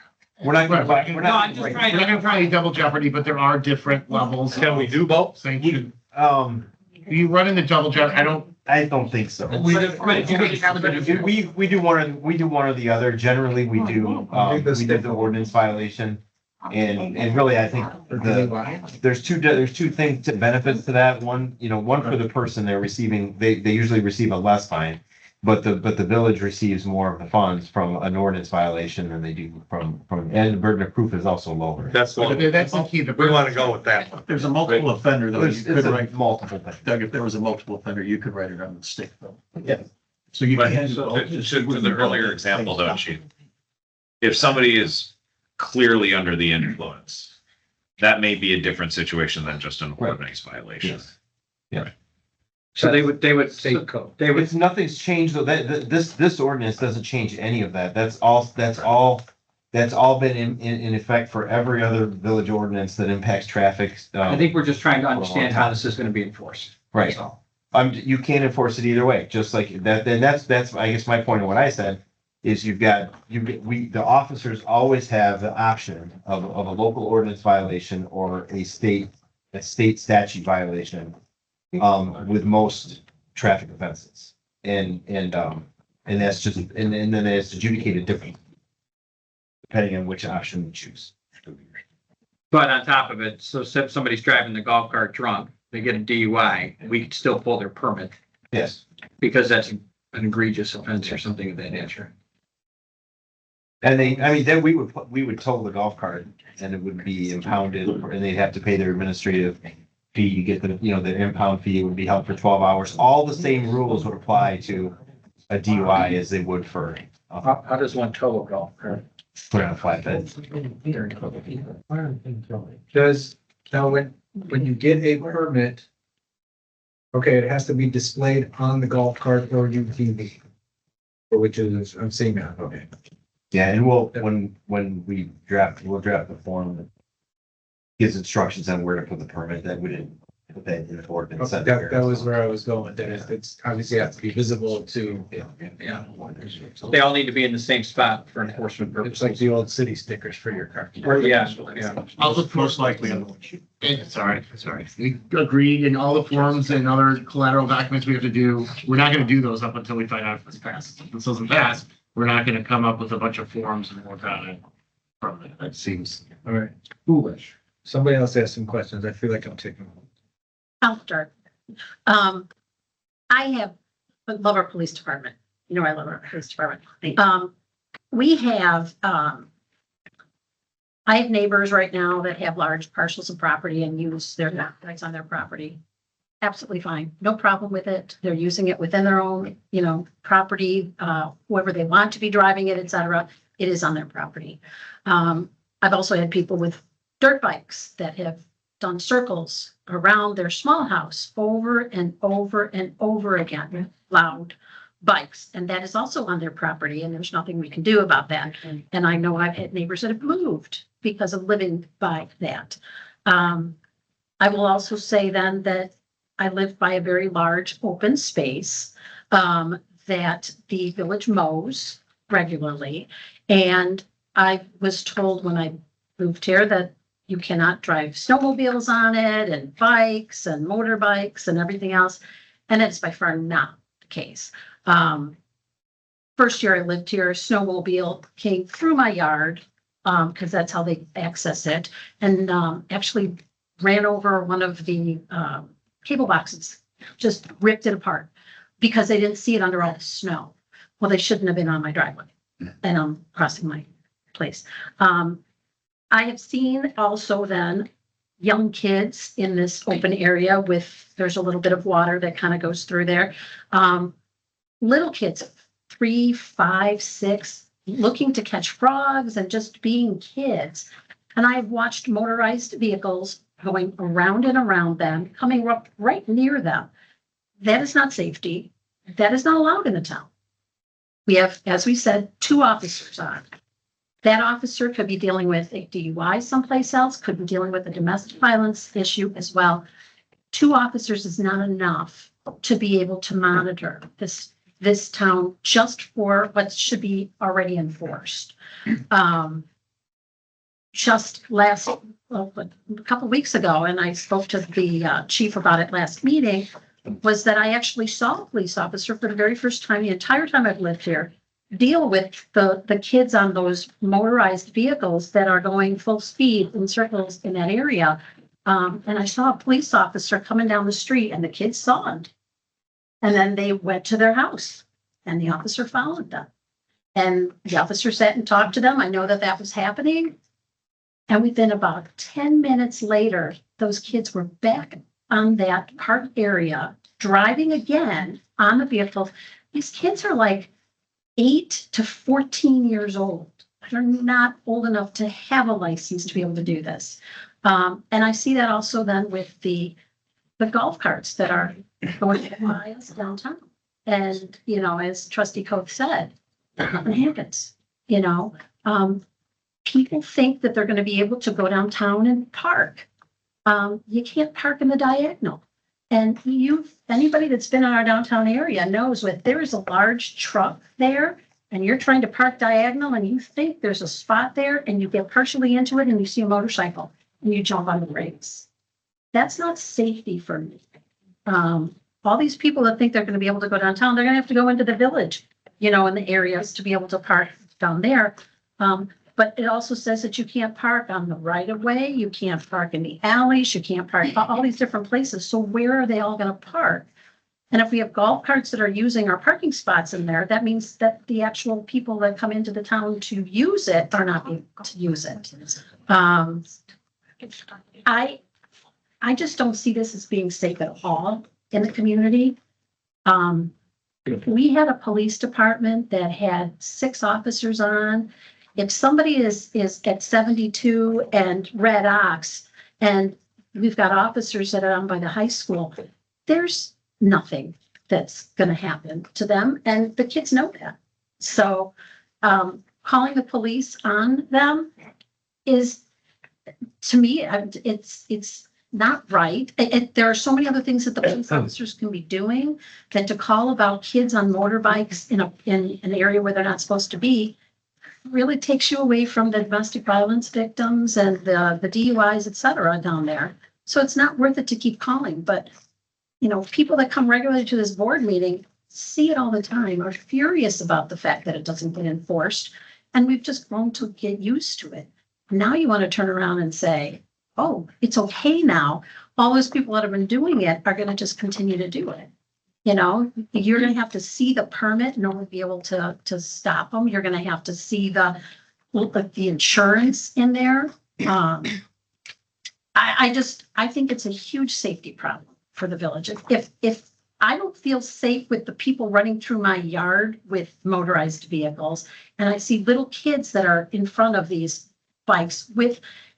We're not gonna probably double jeopardy, but there are different levels. Can we do both? Sanction. You run into double jeopardy. I don't think so. We do one or the other. Generally, we do the ordinance violation. And really, I think there's two benefits to that. One for the person they usually receive a less fine. but the village receives more of the funds from an ordinance violation than they do and the burden of proof is also lower. That's one, That's the key. we want to go with that one. There's a multiple offender though. You There's could it's a write, multiple thing. Doug, if there was a multiple offender, you could write it on the stick though. Yeah. So you But can. to the earlier example though, Chief, if somebody is clearly under the influence, that may be a different situation than just an ordinance violation. Yes. So they would, State code. they would, It's nothing's changed though. This ordinance doesn't change any of that. That's all been in effect for every other village ordinance that impacts traffic. I think we're just trying to understand how this is gonna be enforced. Right. That's all. You can't enforce it either way, just like that, then that's, I guess my point of what I said is the officers always have the option of a local ordinance violation or a state statute violation, with most traffic offenses. And that's just, and then it's adjudicated differently depending on which option you choose. But on top of it, so if somebody's driving the golf cart drunk, they get a DUI, we could still pull their permit Yes. because that's an egregious offense or something of that nature. And then we would tow the golf cart and it would be impounded and they'd have to pay their administrative fee to get the impound fee would be held for 12 hours. All the same rules would apply to a DUI as they would for How does one tow a golf cart? put on a flatbed. Now when you get a permit, okay, it has to be displayed on the golf cart or UTV. Or which is, I'm seeing that, okay. Yeah, and when we'll draft the form that gives instructions on where to put the permit that we didn't put that in the ordinance. That was where I was going, that it's obviously has to be visible to, Yeah. They all need to be in the same spot for enforcement it's like purposes. the old city stickers for your car. Yeah, yeah. I'll look most likely on the one sheet. Sorry. We agreed in all the forms and other collateral documents we have to do. We're not gonna do those up until we find out if it's passed. If this doesn't pass, we're not gonna come up with a bunch of forms and work on it. From it. That seems All right, foolish. somebody else asked some questions, I feel like I'm taking. I'll start. I love our police department. You know, I love our police department. We have, I have neighbors right now that have large parcels of property and use their rights on their property. Absolutely fine. No problem with it. They're using it within their own, property, whoever they want to be driving it, et cetera. It is on their property. I've also had people with dirt bikes that have done circles around their small house over and over and over again, loud bikes. And that is also on their property and there's nothing we can do about that. And I know I've had neighbors that have moved because of living by that. I will also say then that I live by a very large open space that the village mows regularly. And I was told when I moved here that you cannot drive snowmobiles on it and bikes and motorbikes and everything else. And it's by far not the case. First year I lived here, a snowmobile came through my yard because that's how they access it. And actually ran over one of the cable boxes, just ripped it apart because they didn't see it under all the snow. Well, they shouldn't have been on my driveway and I'm crossing my place. I have seen also then young kids in this open area there's a little bit of water that kind of goes through there. Little kids, 3, 5, 6, looking to catch frogs and just being kids. And I've watched motorized vehicles going around and around them, coming up right near them. That is not safety. That is not allowed in the town. We have, as we said, 2 officers on. That officer could be dealing with a DUI someplace else, could be dealing with a domestic violence issue as well. 2 officers is not enough to be able to monitor this town just for what should be already enforced. Just a couple weeks ago, and I spoke to the chief about it last meeting, was that I actually saw a police officer for the very first time, the entire time I've lived here, deal with the kids on those motorized vehicles that are going full speed in circles in that area. And I saw a police officer coming down the street and the kids saw him. And then they went to their house and the officer followed them. And the officer sat and talked to them. I know that that was happening. And within about 10 minutes later, those kids were back on that park area, driving again on the vehicle. These kids are like 8 to 14 years old. They're not old enough to have a license to be able to do this. And I see that also then with the golf carts that are going by us downtown. And, you know, as trustee Coe said, it happens, you know, people think that they're going to be able to go downtown and park. You can't park in the diagonal. And anybody that's been in our downtown area knows if there is a large truck there and you're trying to park diagonal and you think there's a spot there and you get partially into it and you see a motorcycle and you jump on the brakes. That's not safety for me. All these people that think they're going to be able to go downtown, they're going to have to go into the village, you know, in the areas to be able to park down there. But it also says that you can't park on the right of way. You can't park in the alleys. You can't park all these different places. So where are they all going to park? And if we have golf carts that are using our parking spots in there, that means that the actual people that come into the town to use it are not able to use it. I just don't see this as being safe at all in the community. We had a police department that had 6 officers on. If somebody is at 72 and Red Ox, and we've got officers that are on by the high school, there's nothing that's going to happen to them. And the kids know that. So calling the police on them is, to me, it's not right. There are so many other things that the police officers can be doing than to call about kids on motorbikes in an area where they're not supposed to be. Really takes you away from the domestic violence victims and the DUIs, et cetera, down there. So it's not worth it to keep calling. But, you know, people that come regularly to this board meeting see it all the time, are furious about the fact that it doesn't get enforced. And we've just grown to get used to it. Now you want to turn around and say, oh, it's okay now. All those people that have been doing it are going to just continue to do it. You know, you're going to have to see the permit in order to be able to stop them. You're going to have to see the insurance in there. I think it's a huge safety problem for the village. If I don't feel safe with the people running through my yard with motorized vehicles, and I see little kids that are in front of these bikes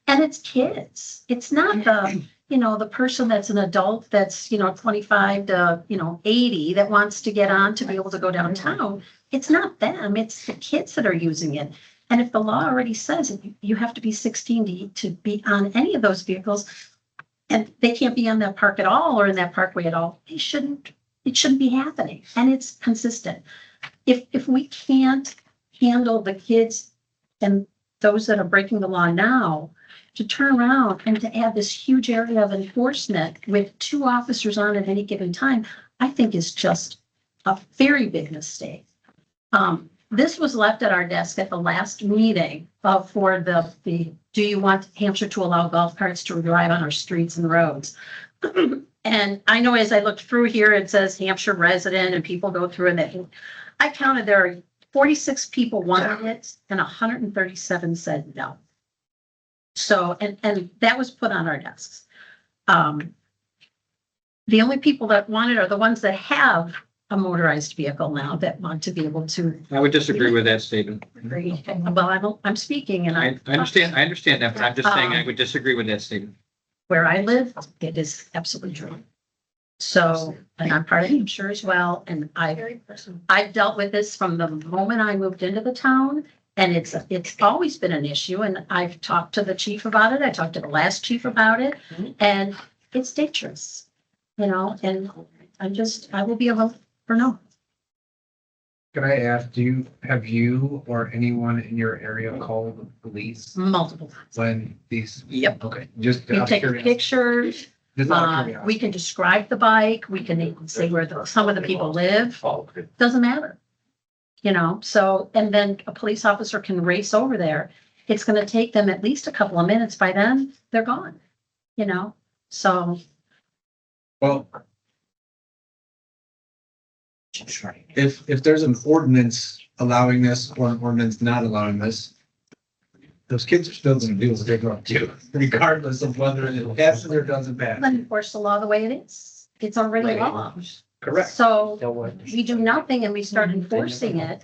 and it's kids. It's not the person that's an adult that's, 25 to, 80 that wants to get on to be able to go downtown. It's not them. It's the kids that are using it. And if the law already says you have to be 16 to be on any of those vehicles, and they can't be on that park at all or in that parkway at all, it shouldn't be happening. And it's consistent. If we can't handle the kids and those that are breaking the law now, to turn around and to add this huge area of enforcement with 2 officers on at any given time, I think is just a very big mistake. This was left at our desk at the last meeting for the do you want Hampshire to allow golf carts to drive on our streets and roads? And I know as I looked through here, it says Hampshire resident and people go through and I counted there are 46 people wanted it and 137 said no. So, and that was put on our desks. The only people that want it are the ones that have a motorized vehicle now that want to be able to. I would disagree with that statement. Well, I'm speaking and I understand that, but I'm just saying I would disagree with that statement. Where I live, it is absolutely true. So, and I'm part of Hampshire as well. And I've dealt with this from the moment I moved into the town. And it's always been an issue, and I've talked to the chief about it. I talked to the last chief about it, and it's dangerous, and I will be a vote for no. Can I ask, have you or anyone in your area called the police Multiple times. when these? Yep. Okay, just. We take pictures. Just out of curiosity. We can describe the bike. We can even say where some of the people live. Doesn't matter. So, and then a police officer can race over there. It's going to take them at least a couple of minutes. By then, they're gone, so. Well, if there's an ordinance allowing this or an ordinance not allowing this, those kids are still gonna do what they're going to do, regardless of whether it passes or doesn't pass. Then enforce the law the way it is. It's already law. Correct. So we do nothing and we start enforcing it.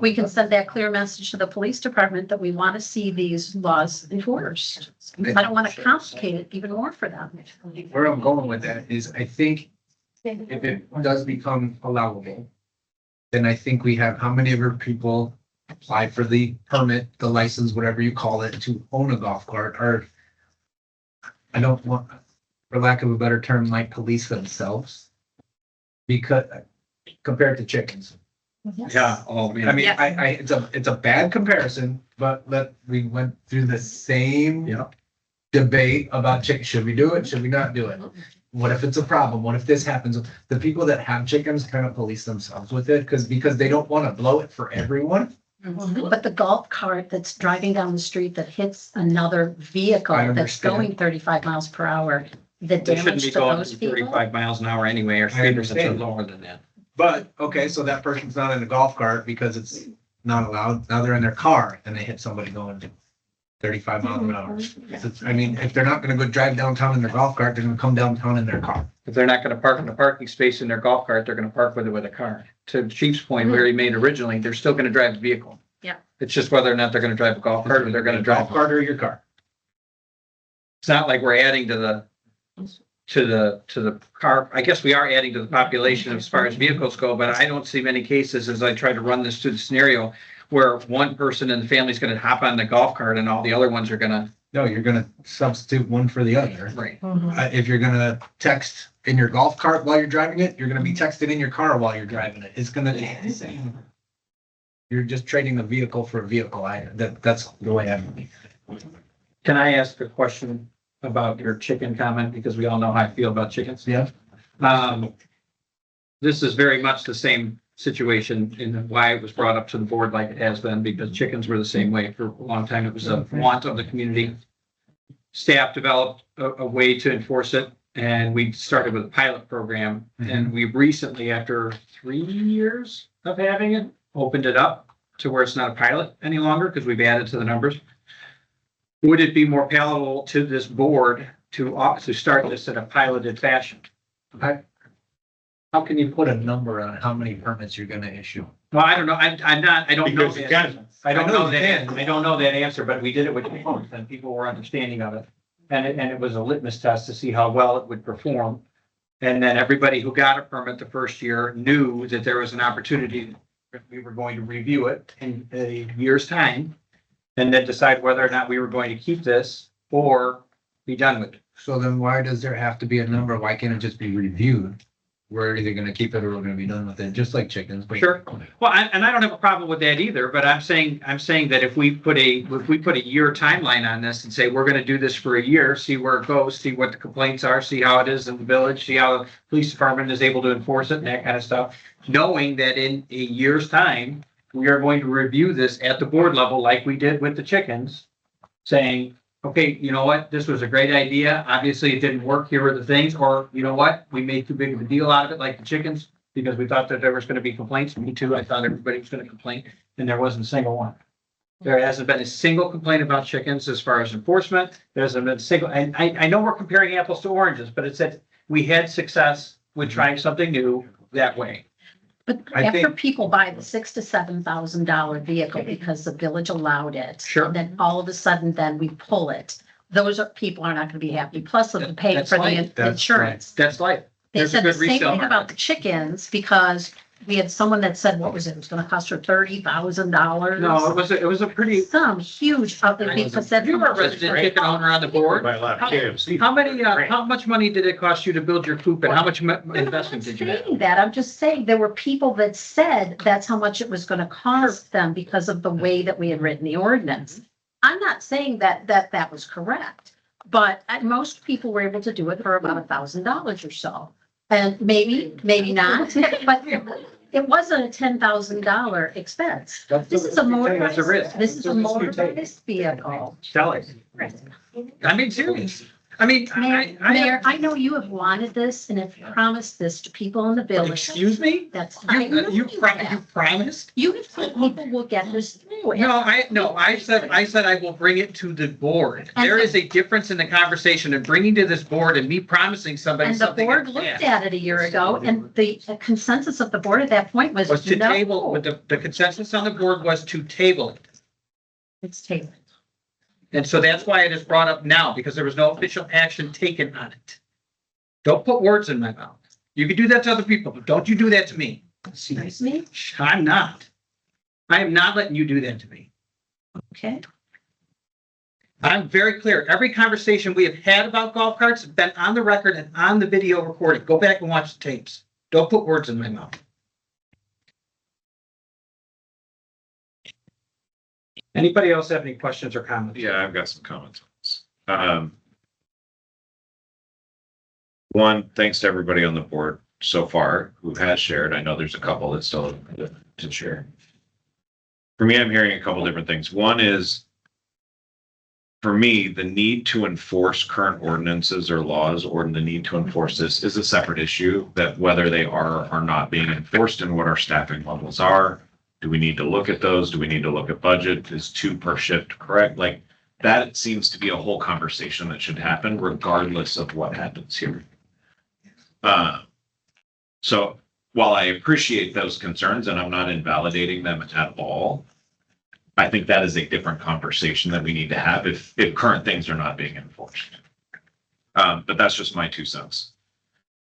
We can send that clear message to the police department that we want to see these laws enforced. I don't want to complicate it even more for them. Where I'm going with that is I think if it does become allowable, then I think we have, how many of our people apply for the permit, the license, whatever you call it, to own a golf cart, or I don't want, for lack of a better term, like police themselves. Because compared to chickens. Yeah, oh, man. I mean, it's a bad comparison, but we went through the same debate about chicken. Should we do it? Should we not do it? What if it's a problem? What if this happens? The people that have chickens kind of police themselves with it because they don't want to blow it for everyone. But the golf cart that's driving down the street that hits another vehicle I that's understand. going 35 miles per hour, the They shouldn't damage be to going those to people. 35 miles an hour anyway, or I speed limits are understand. lower than that. But, okay, so that person's not in a golf cart because it's not allowed. Now they're in their car and they hit somebody going 35 miles an hour. I mean, if they're not gonna go drive downtown in their golf cart, they're gonna come downtown in their car. If they're not gonna park in a parking space in their golf cart, they're gonna park with it with a car. To Chief's point, where he made originally, they're still gonna drive the vehicle. Yeah. It's just whether or not they're gonna drive a golf cart or they're gonna drive. Golf cart or your car. It's not like we're adding to the car. I guess we are adding to the population as far as vehicles go, but I don't see many cases as I try to run this through the scenario where one person in the family is gonna hop on the golf cart and all the other ones are gonna. No, you're gonna substitute one for the other. Right. If you're gonna text in your golf cart while you're driving it, you're gonna be texting in your car while you're driving it. It's gonna be the same. You're just trading the vehicle for a vehicle. That's the way I'm. Can I ask a question about your chicken comment? Because we all know how I feel about chickens. Yeah. This is very much the same situation in why it was brought up to the board like it has been, because chickens were the same way for a long time. It was a want of the community. Staff developed a way to enforce it, and we started with a pilot program. And we recently, after 3 years of having it, opened it up to where it's not a pilot any longer because we've added to the numbers. Would it be more palatable to this board to start this in a piloted fashion? How can you put a number on how many permits you're gonna issue? Well, I don't know. I don't know. Because you can. I don't know you that. can. I don't know that answer, but we did it with phones and people were understanding of it. And it was a litmus test to see how well it would perform. And then everybody who got a permit the first year knew that there was an opportunity. We were going to review it in a year's time and then decide whether or not we were going to keep this or be done with it. So then why does there have to be a number? Why can't it just be reviewed? We're either gonna keep it or we're gonna be done with it, just like chickens. but- Sure. Well, and I don't have a problem with that either, but I'm saying that if we put a year timeline on this and say, we're gonna do this for a year, see where it goes, see what the complaints are, see how it is in the village, see how the police department is able to enforce it and that kind of stuff. Knowing that in a year's time, we are going to review this at the board level like we did with the chickens. Saying, okay, you know what, this was a great idea. Obviously, it didn't work. Here are the things, or you know what, we made too big of a deal out of it, like the chickens, because we thought that there was gonna be complaints. Me too. I thought everybody was gonna complain, and there wasn't a single one. There hasn't been a single complaint about chickens as far as enforcement. There hasn't been a single, and I know we're comparing apples to oranges, but it said we had success with trying something new that way. But I after think- people buy the $6,000 to $7,000 vehicle because the village allowed it. Sure. Then all of a sudden, then we pull it. People are not gonna be happy, plus of the pay That's for the right. insurance. That's life. They There's a said the good same resale thing market. about the chickens because we had someone that said, what was it? It was gonna cost her $30,000. No, it was a pretty, Some huge, because that's. you were a resident chicken owner on the board. By a lot of KFC. How many, how much money did it cost you to build your coop and how much investment did you have? Saying that, I'm just saying, there were people that said that's how much it was gonna cost them because of the way that we had written the ordinance. I'm not saying that was correct, but most people were able to do it for about $1,000 or so. And maybe not, but it wasn't a $10,000 expense. This is a motorized, That's a risk. this is a motorized vehicle. Sell it. I'm being serious. I mean, Mayor, I know you have wanted this and have promised this to people in the village. excuse me? That's, I know You you have. promised? You have said people will get this through. No, I said I will bring it to the board. And There the- is a difference in the conversation of bringing to this board and me promising somebody And the something. board looked at it a year ago, and the consensus of the board at that point was Was to no. table, the consensus on the board was to table it. It's tabled. And so that's why it is brought up now, because there was no official action taken on it. Don't put words in my mouth. You can do that to other people, but don't you do that to me. Excuse me? I'm not. I am not letting you do that to me. Okay. I'm very clear. Every conversation we have had about golf carts has been on the record and on the video recording. Go back and watch the tapes. Don't put words in my mouth. Anybody else have any questions or comments? Yeah, I've got some comments on this. One, thanks to everybody on the board so far who has shared. I know there's a couple that still have to share. For me, I'm hearing a couple different things. One is, for me, the need to enforce current ordinances or laws, or the need to enforce this, is a separate issue, that whether they are or are not being enforced and what our staffing levels are. Do we need to look at those? Do we need to look at budget? Is 2 per shift correct? Like, that seems to be a whole conversation that should happen regardless of what happens here. So while I appreciate those concerns and I'm not invalidating them at all, I think that is a different conversation that we need to have if current things are not being enforced. But that's just my 2 cents.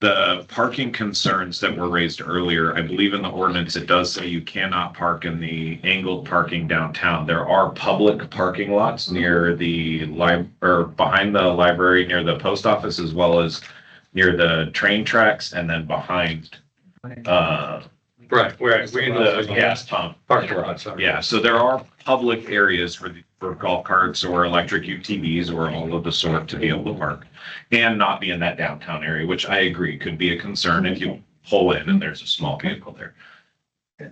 The parking concerns that were raised earlier, I believe in the ordinance, it does say you cannot park in the angled parking downtown. There are public parking lots near the or behind the library, near the post office, as well as near the train tracks, and then behind Right, we're in the the gas pump. parking lot, sorry. Yeah, so there are public areas for golf carts or electric UTVs or all of the sort to be able to park and not be in that downtown area, which I agree could be a concern if you pull in and there's a small vehicle there.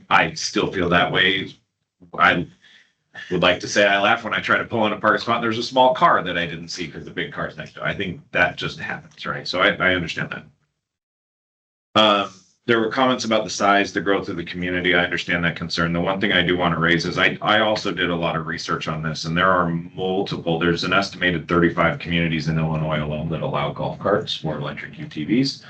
I still feel that way. I would like to say I laugh when I try to pull in a parking spot and there's a small car that I didn't see because the big car's next to it. I think that just happens, right? So I understand that. There were comments about the size, the growth of the community. I understand that concern. The one thing I do want to raise is I also did a lot of research on this, and there are there's an estimated 35 communities in Illinois alone that allow golf carts or electric UTVs,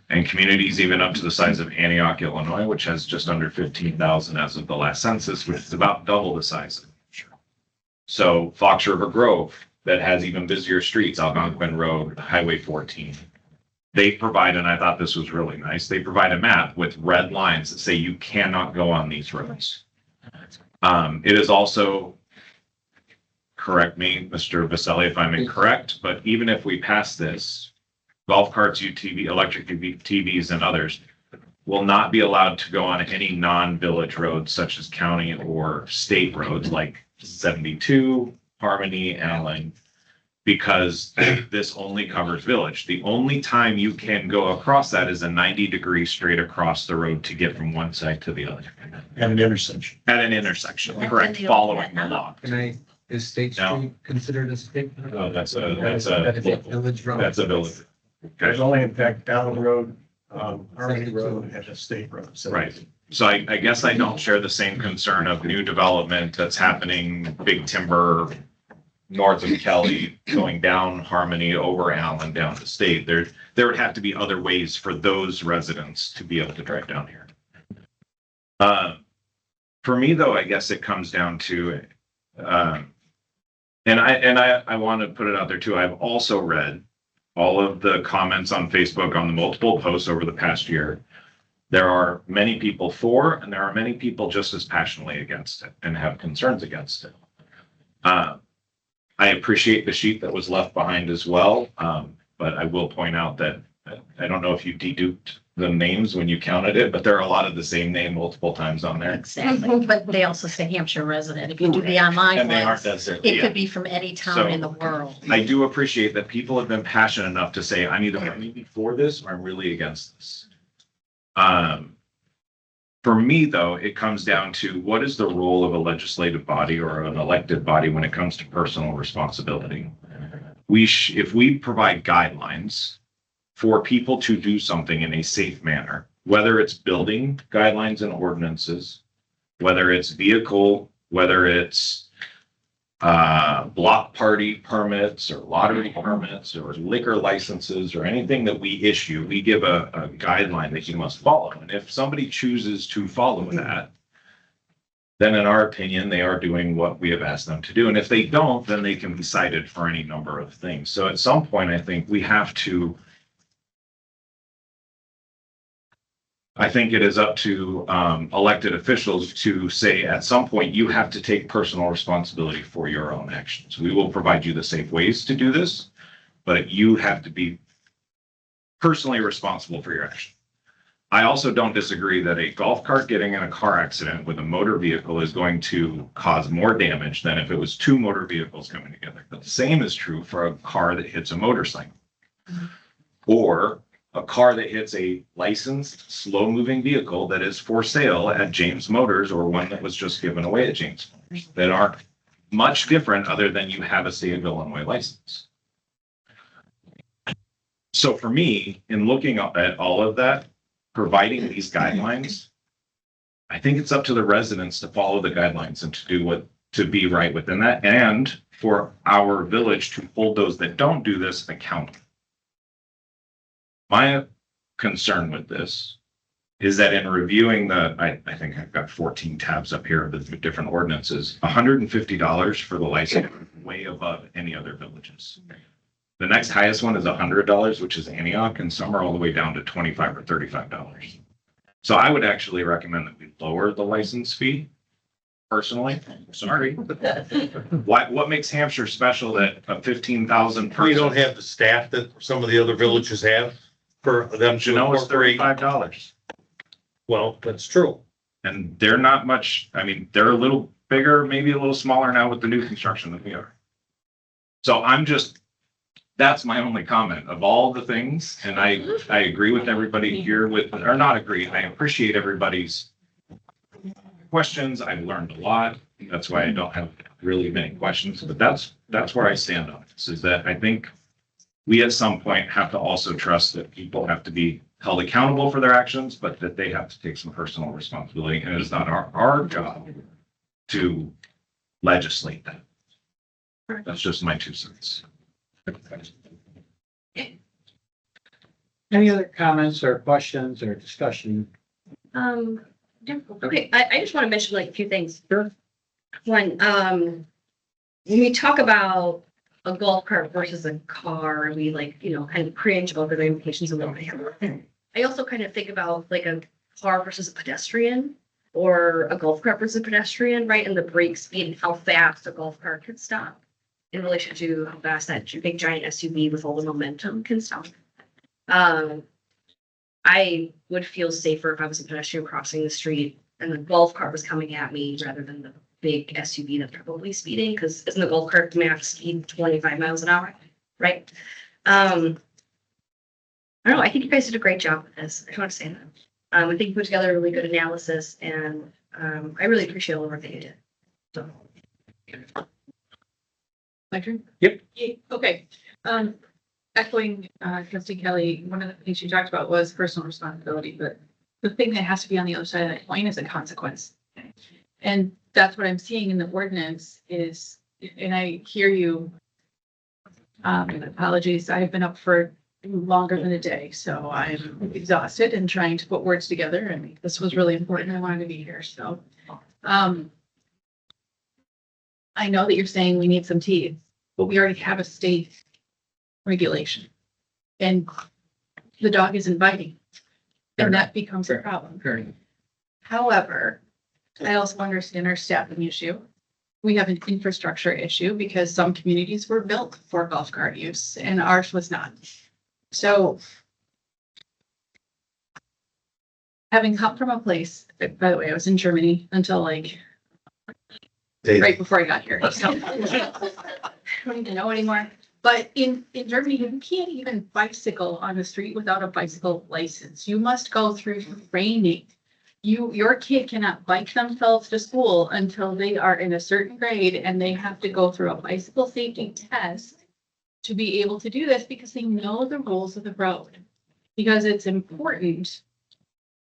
and communities even up to the size of Antioch, Illinois, which has just under 15,000 as of the last census, which is about double the size of Hampshire. So Fox River Grove, that has even busier streets, Algonquin Road, Highway 14. They provide, and I thought this was really nice, they provide a map with red lines that say you cannot go on these roads. It is also, correct me, Mr. Vaselli, if I'm incorrect, but even if we pass this, golf carts, UTV, electric UTVs, and others will not be allowed to go on any non-village roads such as county or state roads like 72, Harmony, Allen, because this only covers village. The only time you can go across that is a 90-degree straight across the road to get from one side to the other. At an intersection. At an intersection, And correct, then the following the overhead law. Is State No. Street considered a state? Oh, that's a Village road. That's a village. There's only, in fact, down the road, Harmony Road has a state road. So Right. So I guess I don't share the same concern of new development that's happening, big timber, north of Kelly, going down Harmony, over Allen, down to State. There would have to be other ways for those residents to be able to drive down here. For me, though, I guess it comes down to, and I want to put it out there too. I've also read all of the comments on Facebook on the multiple posts over the past year. There are many people for, and there are many people just as passionately against it and have concerns against it. I appreciate the sheet that was left behind as well, but I will point out that I don't know if you deduped the names when you counted it, but there are a lot of the same name multiple times on there. Exactly, but they also say Hampshire resident. If you do the online And they aren't ones, necessarily, it yeah. could be from any So- town in the world. I do appreciate that people have been passionate enough to say, I'm either really for this or I'm really against this. For me, though, it comes down to what is the role of a legislative body or an elected body when it comes to personal responsibility? if we provide guidelines for people to do something in a safe manner, whether it's building guidelines and ordinances, whether it's vehicle, whether it's block party permits or lottery permits or liquor licenses or anything that we issue, we give a guideline that you must follow. And if somebody chooses to follow that, then in our opinion, they are doing what we have asked them to do. And if they don't, then they can be cited for any number of things. So at some point, I think we have to, I think it is up to elected officials to say at some point, you have to take personal responsibility for your own actions. We will provide you the safe ways to do this, but you have to be personally responsible for your action. I also don't disagree that a golf cart getting in a car accident with a motor vehicle is going to cause more damage than if it was two motor vehicles coming together. But the same is true for a car that hits a motorcycle or a car that hits a licensed slow moving vehicle that is for sale at James Motors or one that was just given away at James Motors that aren't much different other than you have a state of Illinois license. So for me, in looking at all of that, providing these guidelines, I think it's up to the residents to follow the guidelines and to be right within that, and for our village to hold those that don't do this accountable. My concern with this is that in reviewing I think I've got 14 tabs up here of the different ordinances, $150 for the license, way above any other villages. The next highest one is $100, which is Antioch, and some are all the way down to $25 or $35. So I would actually recommend that we lower the license fee. Personally, sorry. What makes Hampshire special that a 15,000 We don't have the staff that some of the other villages have for them to Genoa is incorporate. $35. Well, that's true. And they're not much, I mean, they're a little bigger, maybe a little smaller now with the new construction than we are. So that's my only comment of all the things. And I agree with everybody here or not agree. I appreciate everybody's questions. I've learned a lot. That's why I don't have really many questions, but that's where I stand on this, is that I think we at some point have to also trust that people have to be held accountable for their actions, but that they have to take some personal responsibility. And it is not our job to legislate that. That's just my 2 cents. Any other comments or questions or discussion? Okay, I just want to mention like a few things. Sure. One, when we talk about a golf cart versus a car, we kind of cringe about the ramifications of that. I also kind of think about like a car versus a pedestrian or a golf cart versus a pedestrian, right? And the brake speed and how fast a golf cart can stop in relation to how fast that big giant SUV with all the momentum can stop. I would feel safer if I was a pedestrian crossing the street and the golf cart was coming at me rather than the big SUV that's probably speeding, because isn't the golf cart max speed 25 miles an hour, right? I don't know. I think you guys did a great job with this. I just want to say that. I think you put together a really good analysis, and I really appreciate all the work that you did. So. My turn? Yep. Okay. Echoing trustee Kelly, one of the things you talked about was personal responsibility, but the thing that has to be on the other side of that coin is a consequence. And that's what I'm seeing in the ordinance is, and I hear you. Apologies, I've been up for longer than a day, so I'm exhausted and trying to put words together, and this was really important. I wanted to be here, so. I know that you're saying we need some teeth, but we already have a state regulation. And the dog isn't biting. And that becomes a problem. However, I also understand our staffing issue. We have an infrastructure issue because some communities were built for golf cart use and ours was not. So having come from a place, by the way, I was in Germany until like right before I got here. So I don't even know anymore. But in Germany, you can't even bicycle on the street without a bicycle license. You must go through training. Your kid cannot bike themselves to school until they are in a certain grade, and they have to go through a bicycle safety test to be able to do this because they know the rules of the road. Because it's important.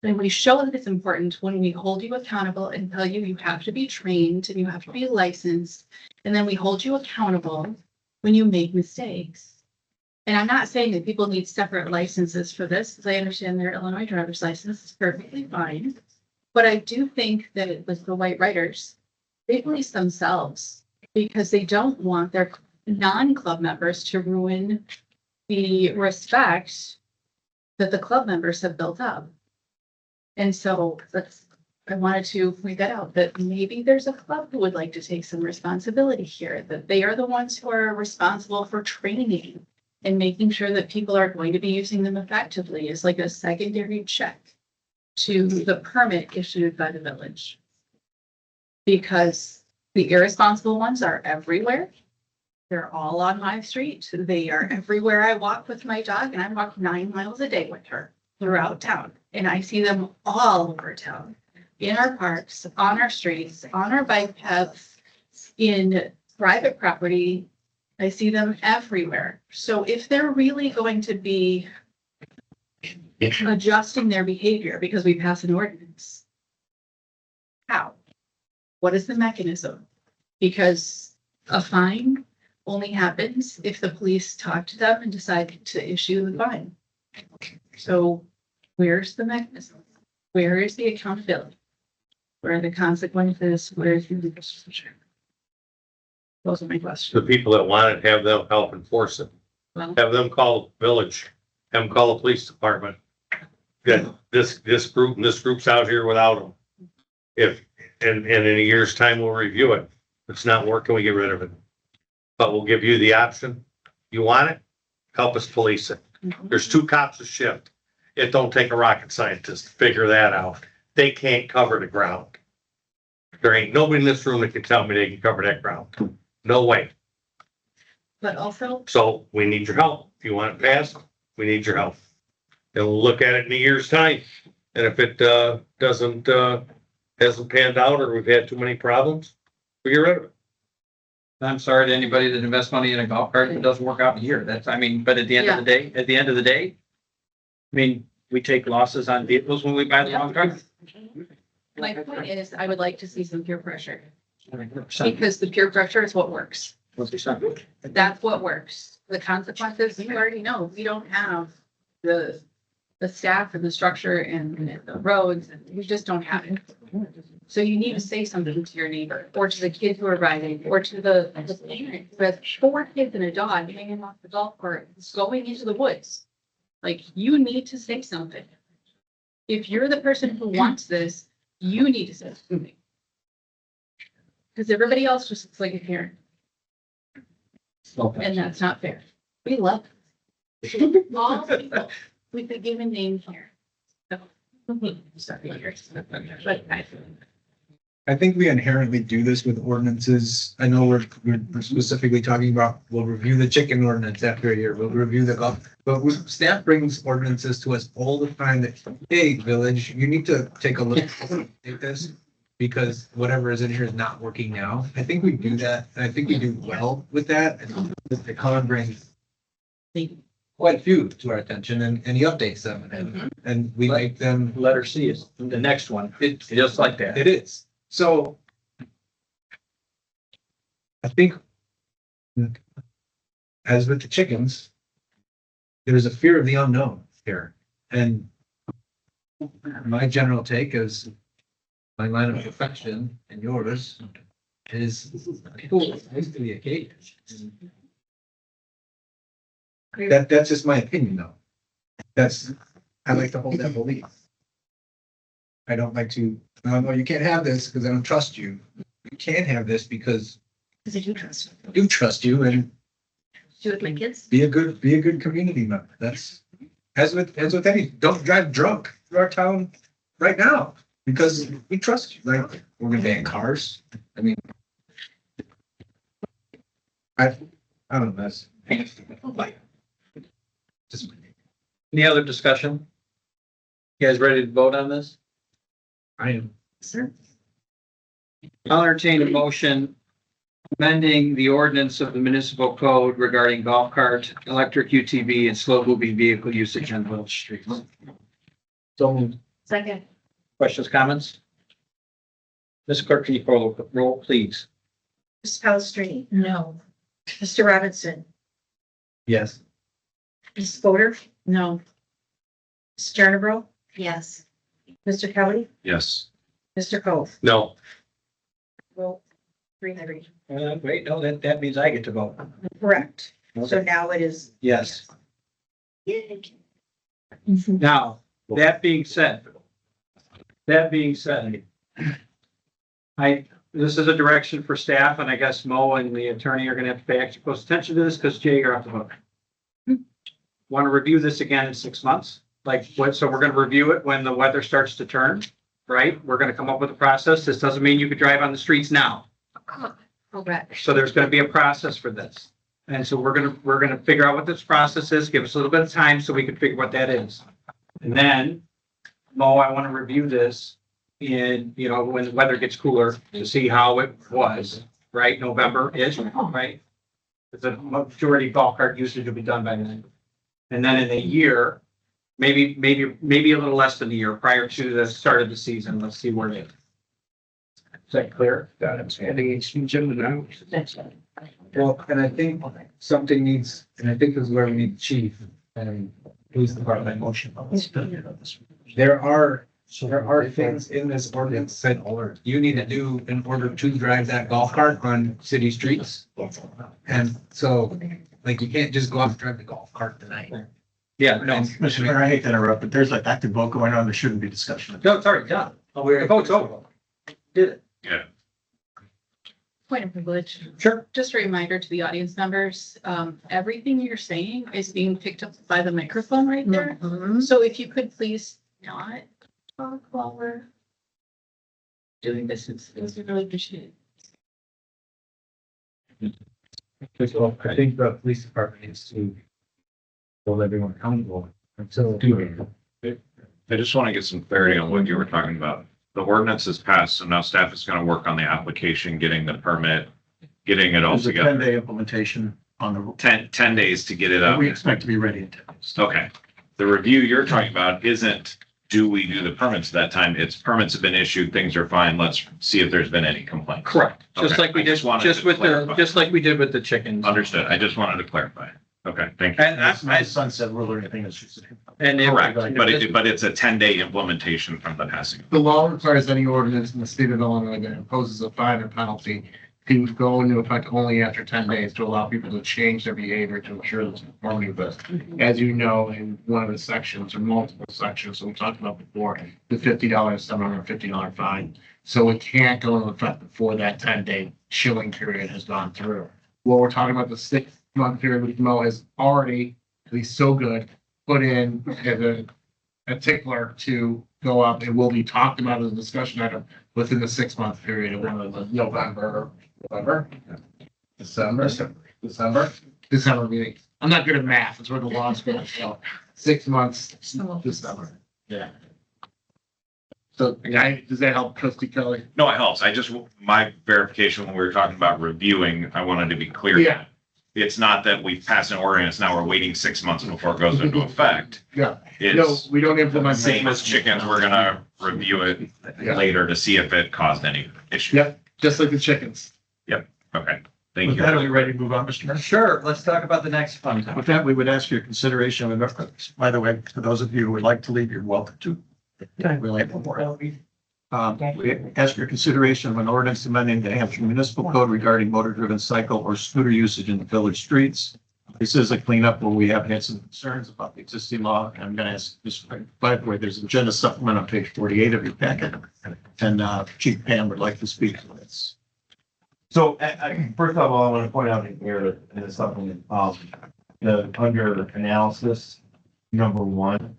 And we show that it's important when we hold you accountable and tell you you have to be trained and you have to be licensed. And then we hold you accountable when you make mistakes. And I'm not saying that people need separate licenses for this, because I understand their Illinois driver's license is perfectly fine. But I do think that with the white writers, they police themselves because they don't want their non-club members to ruin the respect that the club members have built up. And so I wanted to point that out, that maybe there's a club who would like to take some responsibility here, that they are the ones who are responsible for training and making sure that people are going to be using them effectively is like a secondary check to the permit issued by the village. Because the irresponsible ones are everywhere. They're all on my street. They are everywhere I walk with my dog, and I walk 9 miles a day with her throughout town. And I see them all over town, in our parks, on our streets, on our bike paths, in private property. I see them everywhere. So if they're really going to be adjusting their behavior because we pass an ordinance, how? What is the mechanism? Because a fine only happens if the police talk to them and decide to issue the fine. So where's the mechanism? Where is the accountability? Where are the consequences? Where is the legal structure? Those are my questions. The people that want it, have them help enforce it. Well, Have them call the village, have them call the police department. That this group and this group's out here without them. If, and in a year's time, we'll review it. If it's not working, we get rid of it. But we'll give you the option. You want it? Help us police it. There's 2 cops a shift. It don't take a rocket scientist to figure that out. They can't cover the ground. There ain't nobody in this room that can tell me they can cover that ground. No way. but also, So we need your help. If you want it passed, we need your help. And we'll look at it in a year's time. And if it hasn't panned out or we've had too many problems, we get rid of it. I'm sorry to anybody that invests money in a golf cart that doesn't work out in a year. That's, I mean, but at the end of the day, I mean, we take losses on vehicles when we buy the wrong car. my point is, I would like to see some peer pressure. Because the peer pressure is what works. That's what works. The consequences, you already know, we don't have the staff and the structure and the roads, and we just don't have it. So you need to say something to your neighbor, or to the kids who are riding, or to the parents with 4 kids and a dog hanging off the golf cart, going into the woods. Like, you need to say something. If you're the person who wants this, you need to say something. Because everybody else just looks like a parent. And that's not fair. We love all people. We've been given names here. Sorry. But I think we inherently do this with ordinances. I know we're specifically talking about, we'll review the chicken ordinance after a year, we'll review the golf. But staff brings ordinances to us all the time that, hey, village, you need to take a look at this because whatever is in here is not working now. I think we do that. And I think we do well with that. And the Colin brings quite a few to our attention and he updates them and we make them. Letter C is the next one. It's just like that. It is. So I think as with the chickens, there's a fear of the unknown here. And my general take is my line of affection and yours is cool. Nice to be a cage. That's just my opinion though. I like to hold that belief. I don't like to, no, you can't have this because I don't trust you. You can't have this because Because I do trust you. I do trust you and Do it with my kids. be a good community member. That's as with any, don't drive drunk through our town right now because we trust you. Like we're gonna ban cars. I mean, I don't know. That's like just Any other discussion? You guys ready to vote on this? I am. Sir. I'll entertain a motion amending the ordinance of the municipal code regarding golf cart, electric UTV, and slow moving vehicle usage on village streets. So Second. Questions, comments? Ms. Clerk, can you call the roll, please? Mrs. Palastrellini, No. Mr. Robinson, Yes. Mrs. Fodor, No. Mrs. Jernerbro, Yes. Mr. Kelly, Yes. Mr. Cove. No, Vote 300. Wait, no, that means I get to vote. Correct. So now it is. Yes. Now, that being said, this is a direction for staff, and I guess Mo and the attorney are gonna have to pay extra close attention to this, because Jay, you're off the hook. Want to review this again in 6 months? Like, what, so we're gonna review it when the weather starts to turn, right? We're gonna come up with a process. This doesn't mean you could drive on the streets now. Correct. So there's gonna be a process for this. And so we're gonna figure out what this process is, give us a little bit of time so we can figure what that is. And then, Mo, I want to review this in, when the weather gets cooler to see how it was, right? November-ish, right? The majority of golf cart usage will be done by then. And then in a year, maybe a little less than a year prior to the start of the season, let's see where it is. Is that clear? Got it. Well, and I think something needs, and I think this is where we need chief and police department. There are things in this ordinance that you need to do in order to drive that golf cart on city streets. And so, like, you can't just go out and drive the golf cart tonight. Yeah, no, Mr. Mayor, I hate to interrupt, but there's like active vote going on. There shouldn't be discussion. no, it's already done. The vote's over. Did it? Point of privilege. Sure. Just a reminder to the audience members, everything you're saying is being picked up by the microphone right there. So if you could please not talk while we're doing this, it was really appreciated. I think the police department needs to hold everyone accountable. So. I just want to get some clarity on what you were talking about. The ordinance is passed, so now staff is going to work on the application, getting the permit, getting it all There's a together. 10-day implementation on the, 10 days to get it out. we expect to be ready in 10 days. Okay. The review you're talking about isn't, do we do the permits that time? It's permits have been issued, things are fine. Let's see if there's been any complaints. Correct. Just Okay. like we I did, just wanted just to with the, clarify. just like we did with the chickens. Understood. I just wanted to clarify. Okay, thank you. And That's not a sunset rule or anything. It's just. And if- Correct, but it's a 10-day implementation from the passing. the law requires any ordinance in the state of Illinois that imposes a fine or penalty to go into effect only after 10 days to allow people to change their behavior to ensure the conformity of this. As you know, in one of the sections or multiple sections, that we talked about before, the $50, $750 fine. So it can't go into effect before that 10-day chilling period has gone through. What we're talking about, the 6-month period, which Mo has already, because he's so good, put in as a tickler to go up. It will be talked about as a discussion item within the 6-month period of one of the November December meeting. I'm not good at math. It's where the law's going. So 6 months, December. Yeah. So, does that help, Trustee Kelly? No, it helps. My verification when we were talking about reviewing, I wanted to be clear. Yeah. It's not that we passed an ordinance, now we're waiting 6 months before it goes into effect. Yeah. No, It's we don't implement. same as chickens, we're gonna review it Yeah. later to see if it caused any issue. Yep, just like the chickens. Okay, thank With you. that, are we ready to move on, Mr. Mayor? sure, let's talk about the next fund. With that, we would ask your consideration of, by the way, for those of you who would like to leave, you're welcome to. We'll have one more. We ask your consideration of an ordinance amending the Hampshire Municipal Code regarding motor-driven cycle or scooter usage in the village streets. This is a cleanup where we have had some concerns about the existing law. And I'm going to ask, just by the way, there's an agenda supplement on page 48 of your packet. And Chief Pam would like to speak to this. So, first of all, I want to point out in here in the supplement, the under analysis, number 1,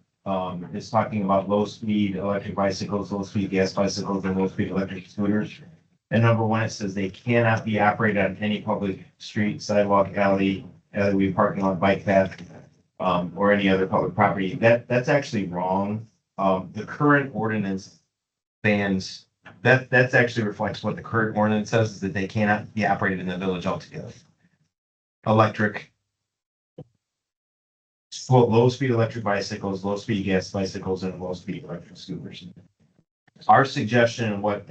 is talking about low-speed electric bicycles, low-speed gas bicycles, and low-speed electric scooters. And number 1, it says they cannot be operated on any public street, sidewalk, alleyway, parking lot, bike path, or any other public property. That's actually wrong. The current ordinance bans that's actually reflects what the current ordinance says, is that they cannot be operated in the village altogether. Electric, low-speed electric bicycles, low-speed gas bicycles, and low-speed electric scooters. Our suggestion and what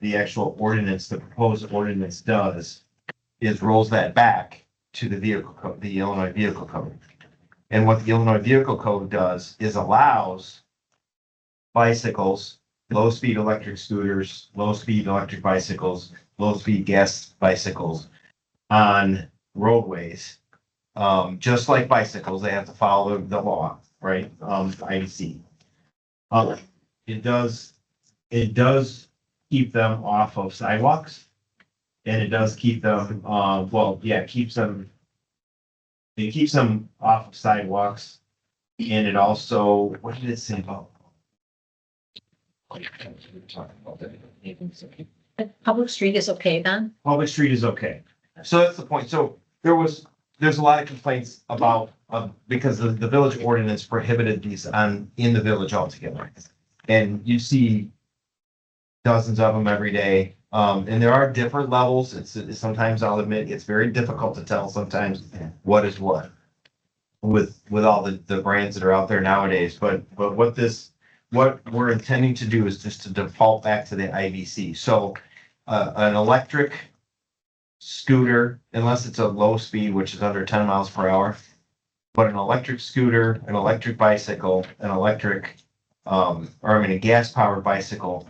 the actual ordinance, the proposed ordinance does is rolls that back to the vehicle code, the Illinois Vehicle Code. And what the Illinois Vehicle Code does is allows bicycles, low-speed electric scooters, low-speed electric bicycles, low-speed gas bicycles on roadways. Just like bicycles, they have to follow the law, right? IEC. It does keep them off of sidewalks. And it does keep them, it keeps them off of sidewalks. And it also, what did it say about? Public street is okay then? Public street is okay. So that's the point. So there's a lot of complaints about, because the village ordinance prohibited these in the village altogether. And you see dozens of them every day. And there are different levels. It's sometimes, I'll admit, it's very difficult to tell sometimes what is what with all the brands that are out there nowadays. But what we're intending to do is just to default back to the IVC. So an electric scooter, unless it's a low speed, which is under 10 miles per hour, but an electric scooter, an electric bicycle, a gas powered bicycle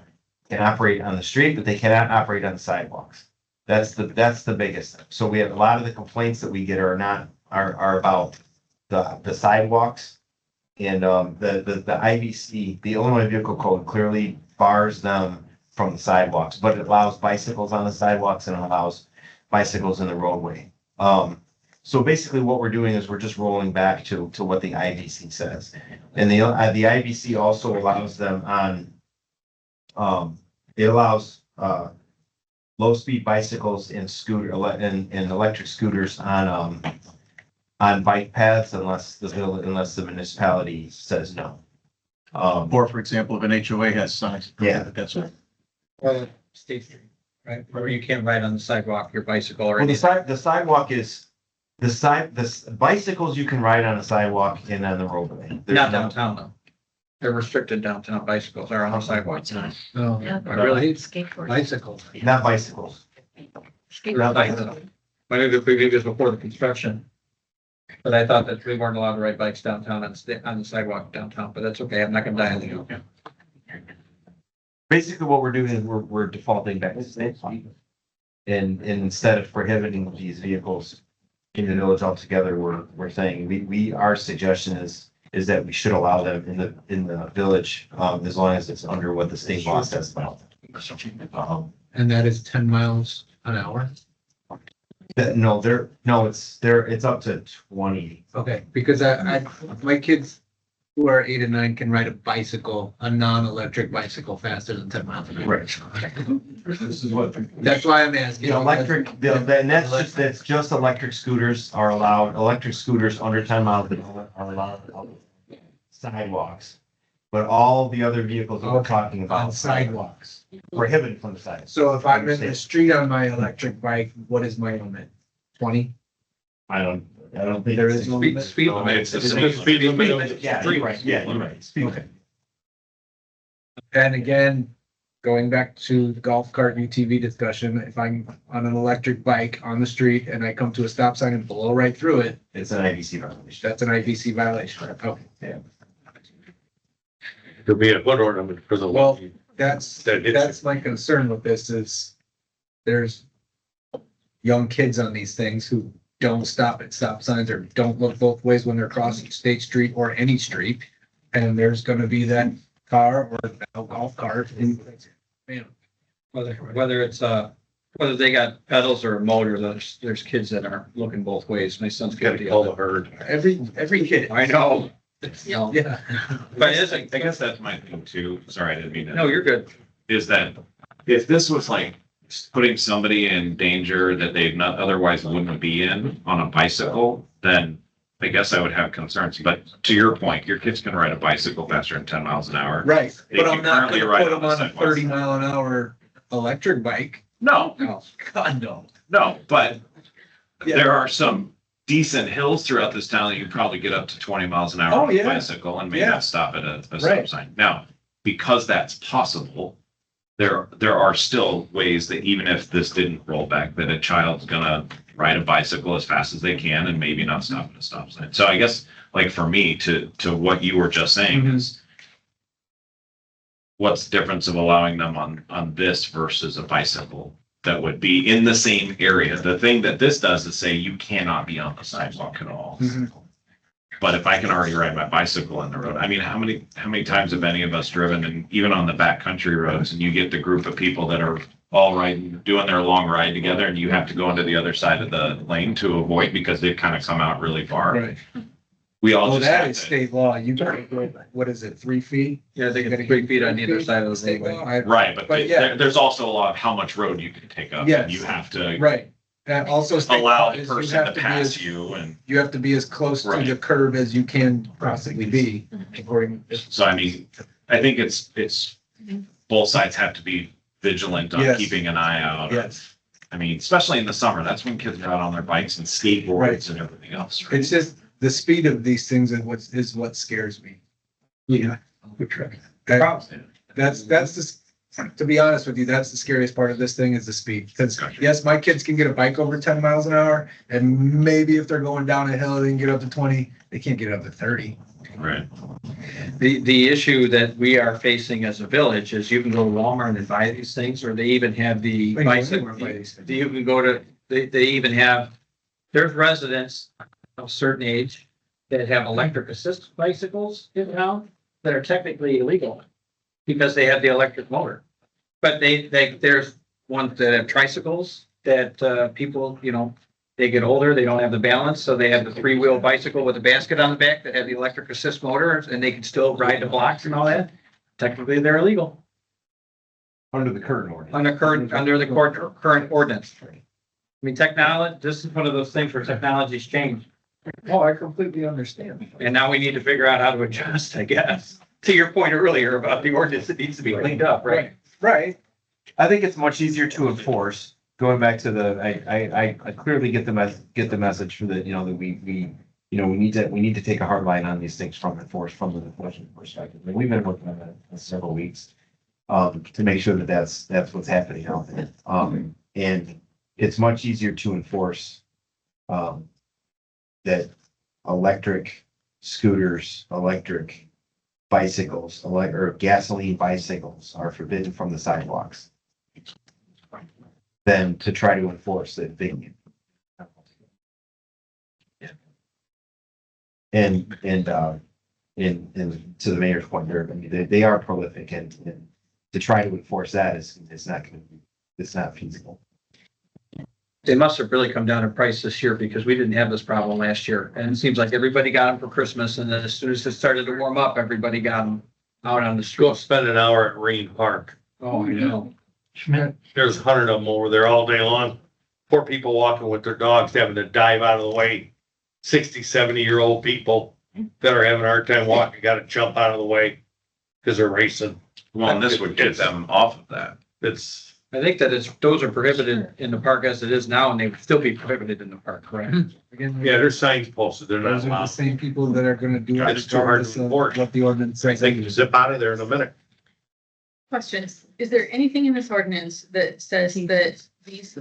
can operate on the street, but they cannot operate on the sidewalks. That's the biggest thing. So we have a lot of the complaints that we get are about the sidewalks. And the IVC, the Illinois Vehicle Code, clearly bars them from the sidewalks, but it allows bicycles on the sidewalks and allows bicycles in the roadway. So basically what we're doing is we're just rolling back to what the IVC says. And the IVC also allows them it allows low-speed bicycles and electric scooters on bike paths unless the municipality says no. Or for example, if an HOA has signs. Yeah. That's right. Or State Street, right? Where you can't ride on the sidewalk, your bicycle or Well, anything. the sidewalk is, the bicycles you can ride on the sidewalk and on the roadway. There's Not no- downtown though. They're restricted downtown. Bicycles are on the sidewalk. No, Yeah. really? Skateboard. Bicycles. Not bicycles. Skateboard. I knew that we did this before the construction. But I thought that we weren't allowed to ride bikes downtown on the sidewalk downtown, but that's okay. I'm not gonna die on the hill. Basically, what we're doing is we're defaulting back to state law. And instead of prohibiting these vehicles in the village altogether, we're saying our suggestion is that we should allow them in the village, as long as it's under what the state law says about them. And that is 10 miles an hour? It's up to 20. Okay, because my kids who are 8 and 9 can ride a bicycle, a non-electric bicycle faster than 10 miles an hour. Right. This is what. That's why I'm asking. And that's just electric scooters are allowed, electric scooters under 10 miles an hour are allowed on sidewalks. But all the other vehicles that we're talking about. On sidewalks. Prohibited from the sidewalk. So if I'm in the street on my electric bike, what is my limit? 20? I don't think there is. no limit. Speed limit. It's It's the a speed limit. Yeah, you're right. Yeah, you're right. Speed limit. And again, going back to the golf cart UTV discussion, if I'm on an electric bike on the street and I come to a stop sign and blow right through it, It's an IVC violation. that's an IVC violation. Okay, yeah. Could be a foot ornament for the. Well, That's That it's- my concern with this is there's young kids on these things who don't stop at stop signs or don't look both ways when they're crossing State Street or any street. And there's gonna be that car or now golf cart. Man, Whether it's whether they got pedals or a motor, there's kids that are looking both ways. My son's got Gotta the call the other. herd. every kid. I know. Yeah. But I guess that's my thing too. Sorry, I didn't mean to. No, you're good. Is that if this was like putting somebody in danger that they not otherwise wouldn't be in on a bicycle, then I guess I would have concerns, but to your point, your kids can ride a bicycle faster than 10 miles an hour. Right, They but can I'm not currently gonna ride put on them the on a sidewalks. 30-mile-an-hour electric bike. No, No, God, no. no, but Yeah. there are some decent hills throughout this town that you probably get up to 20 miles an hour Oh, on a yeah. bicycle and may Yeah. not stop at a stop Right. sign. Now, because that's possible, there are still ways that even if this didn't roll back, that a child's gonna ride a bicycle as fast as they can and maybe not stop at a stop sign. So I guess, like for me, to what you were just saying Mhm. is, what's the difference of allowing them on this versus a bicycle that would be in the same area? The thing that this does is say you cannot be on the sidewalk at all. Mhm. But if I can already ride my bicycle in the road, I mean, how many times have any of us driven, and even on the backcountry roads, and you get the group of people that are all riding, doing their long ride together, and you have to go into the other side of the lane to avoid because they've kind of come out really far. Right. We all Oh, just that have is to, state law. You gotta go, what is it, 3 feet? Yeah, I think You gotta it's 3 get feet on either 3 side of the state roadway. law. I- right, but But yeah. there's also a law of how much road you can take up. Yes. And you have to Right. And also state allow law the is you person have to to be pass as, you, and you have to be as close to Right. the curb as you can possibly be, according. so I mean, I think it's both sides have to be vigilant on Yes. keeping an eye out. Yes. I mean, especially in the summer, that's when kids are out on their bikes and skateboards Right. and everything else. Right? It's just the speed of these things and what scares me. Yeah. That's the, to be honest with you, that's the scariest part of this thing is the speed. Because Gotcha. yes, my kids can get a bike over 10 miles an hour, and maybe if they're going down a hill, they can get up to 20. They can't get up to 30. Right. The issue that we are facing as a village is you can go to Walmart and buy these things, or they even have the You can go bicycle. anywhere and buy these things. You can go to, they even have, there's residents of a certain age that have electric assist bicycles in town that are technically illegal because they have the electric motor. But there's ones that have tricycles that, people, they get older, they don't have the balance, so they have the 3-wheel bicycle with a basket on the back that have the electric assist motor, and they can still ride the blocks and all that. Technically, they're illegal Under the current ordinance. under the current ordinance. I mean, technology, this is one of those things where technology's changed, Oh, I completely understand. and now we need to figure out how to adjust, I guess. To your point earlier about the ordinance that needs to be cleaned up, right? Right. I think it's much easier to enforce, going back to I clearly get the message that, that we need to take a hard line on these things from the enforcement perspective. I mean, we've been working on that for several weeks, to make sure that that's what's happening out there. And it's much easier to enforce, that electric scooters, electric bicycles, or gasoline bicycles are forbidden from the sidewalks than to try to enforce that they. And to the mayor's point there, I mean, they are prolific, and to try to enforce that is it's not feasible. They must have really come down in price this year because we didn't have this problem last year. And it seems like everybody got them for Christmas, and then as soon as it started to warm up, everybody got them out on the Go street. spend an hour at Marine Park. Oh, I know. There's 100 of them over there all day long. Poor people walking with their dogs having to dive out of the way. 60, 70-year-old people that are having a hard time walking, got to jump out of the way because they're racing. Well, and this would get them off of that. It's, I think that those are prohibited in the park as it is now, and they would still be prohibited in the park, correct? Again, yeah, there's signs posted. They're not those are the allowed. same people that are gonna do it. It's too hard to regardless of enforce. What the ordinance says. They can zip out of there in a minute. Questions. Is there anything in this ordinance that says that these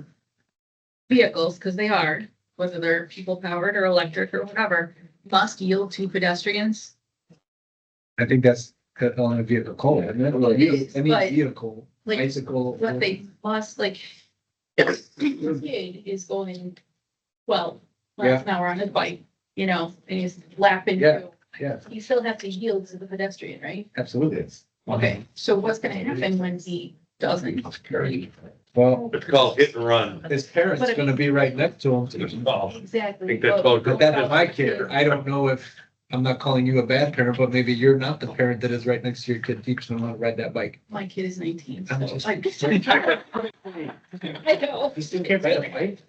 vehicles, because they are, whether they're people powered or electric or whatever, must yield to pedestrians? I think that's on a vehicle code, isn't it? Well, it is, Any but, vehicle, like, bicycle. What they must, like, your kid is going 12 miles an hour on his bike, and he's lapping Yeah. through. Yeah, You still have to yield to the pedestrian, right? absolutely. Okay, so what's gonna happen when he doesn't? Well, It's called hit and run. his parents But I gonna be right next to him. I Exactly. think that's called. But that is my kid. I don't know if I'm not calling you a bad parent, but maybe you're not the parent that is right next to your kid teaching them how to ride that bike. My kid is 19, so I'm just- I know. You still can't ride a bike?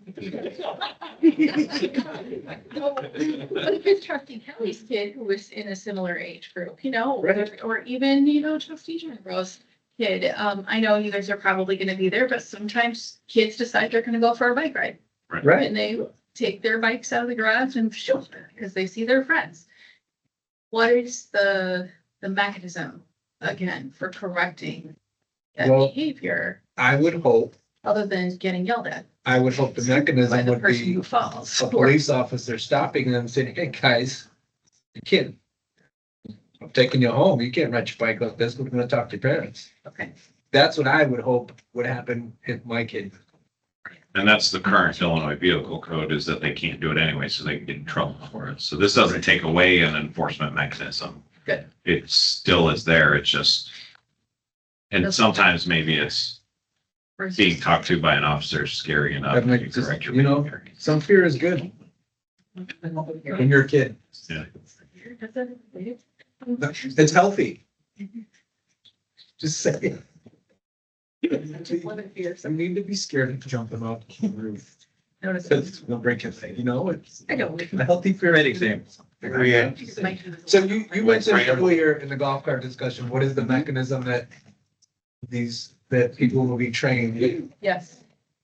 No, but if it's Trustee Kelly's kid who was in a similar age group, you know, or even, you know, Trustee Jennifer's kid. I know you guys are probably gonna be there, but sometimes kids decide they're gonna go for a bike ride. Right. And they take their bikes out of the garage and shoot, because they see their friends. What is the mechanism, again, for correcting that Well- behavior, I would hope other than getting yelled at the by mechanism the would person be who falls? a police officer stopping them and saying, hey, guys, you can't. I'm taking you home. You can't ride your bike like this. We're gonna talk to your parents. Okay. That's what I would hope would happen if my kid. And that's the current Illinois Vehicle Code, is that they can't do it anyway, so they can get in trouble for it. So this doesn't take away an enforcement mechanism. Good. It still is there, it's just, and sometimes maybe it's being talked to by an officer is scary enough. That makes You just- correct your you know, behavior. Some fear is good when you're a kid. It's healthy. Just say it. Some need to be scared of jumping off the roof. Notice. Because they'll break your thing, you know, it's I don't. a healthy fear. Great example. Yeah. So you mentioned earlier in the golf cart discussion, what is the mechanism that that people will be trained? Yes.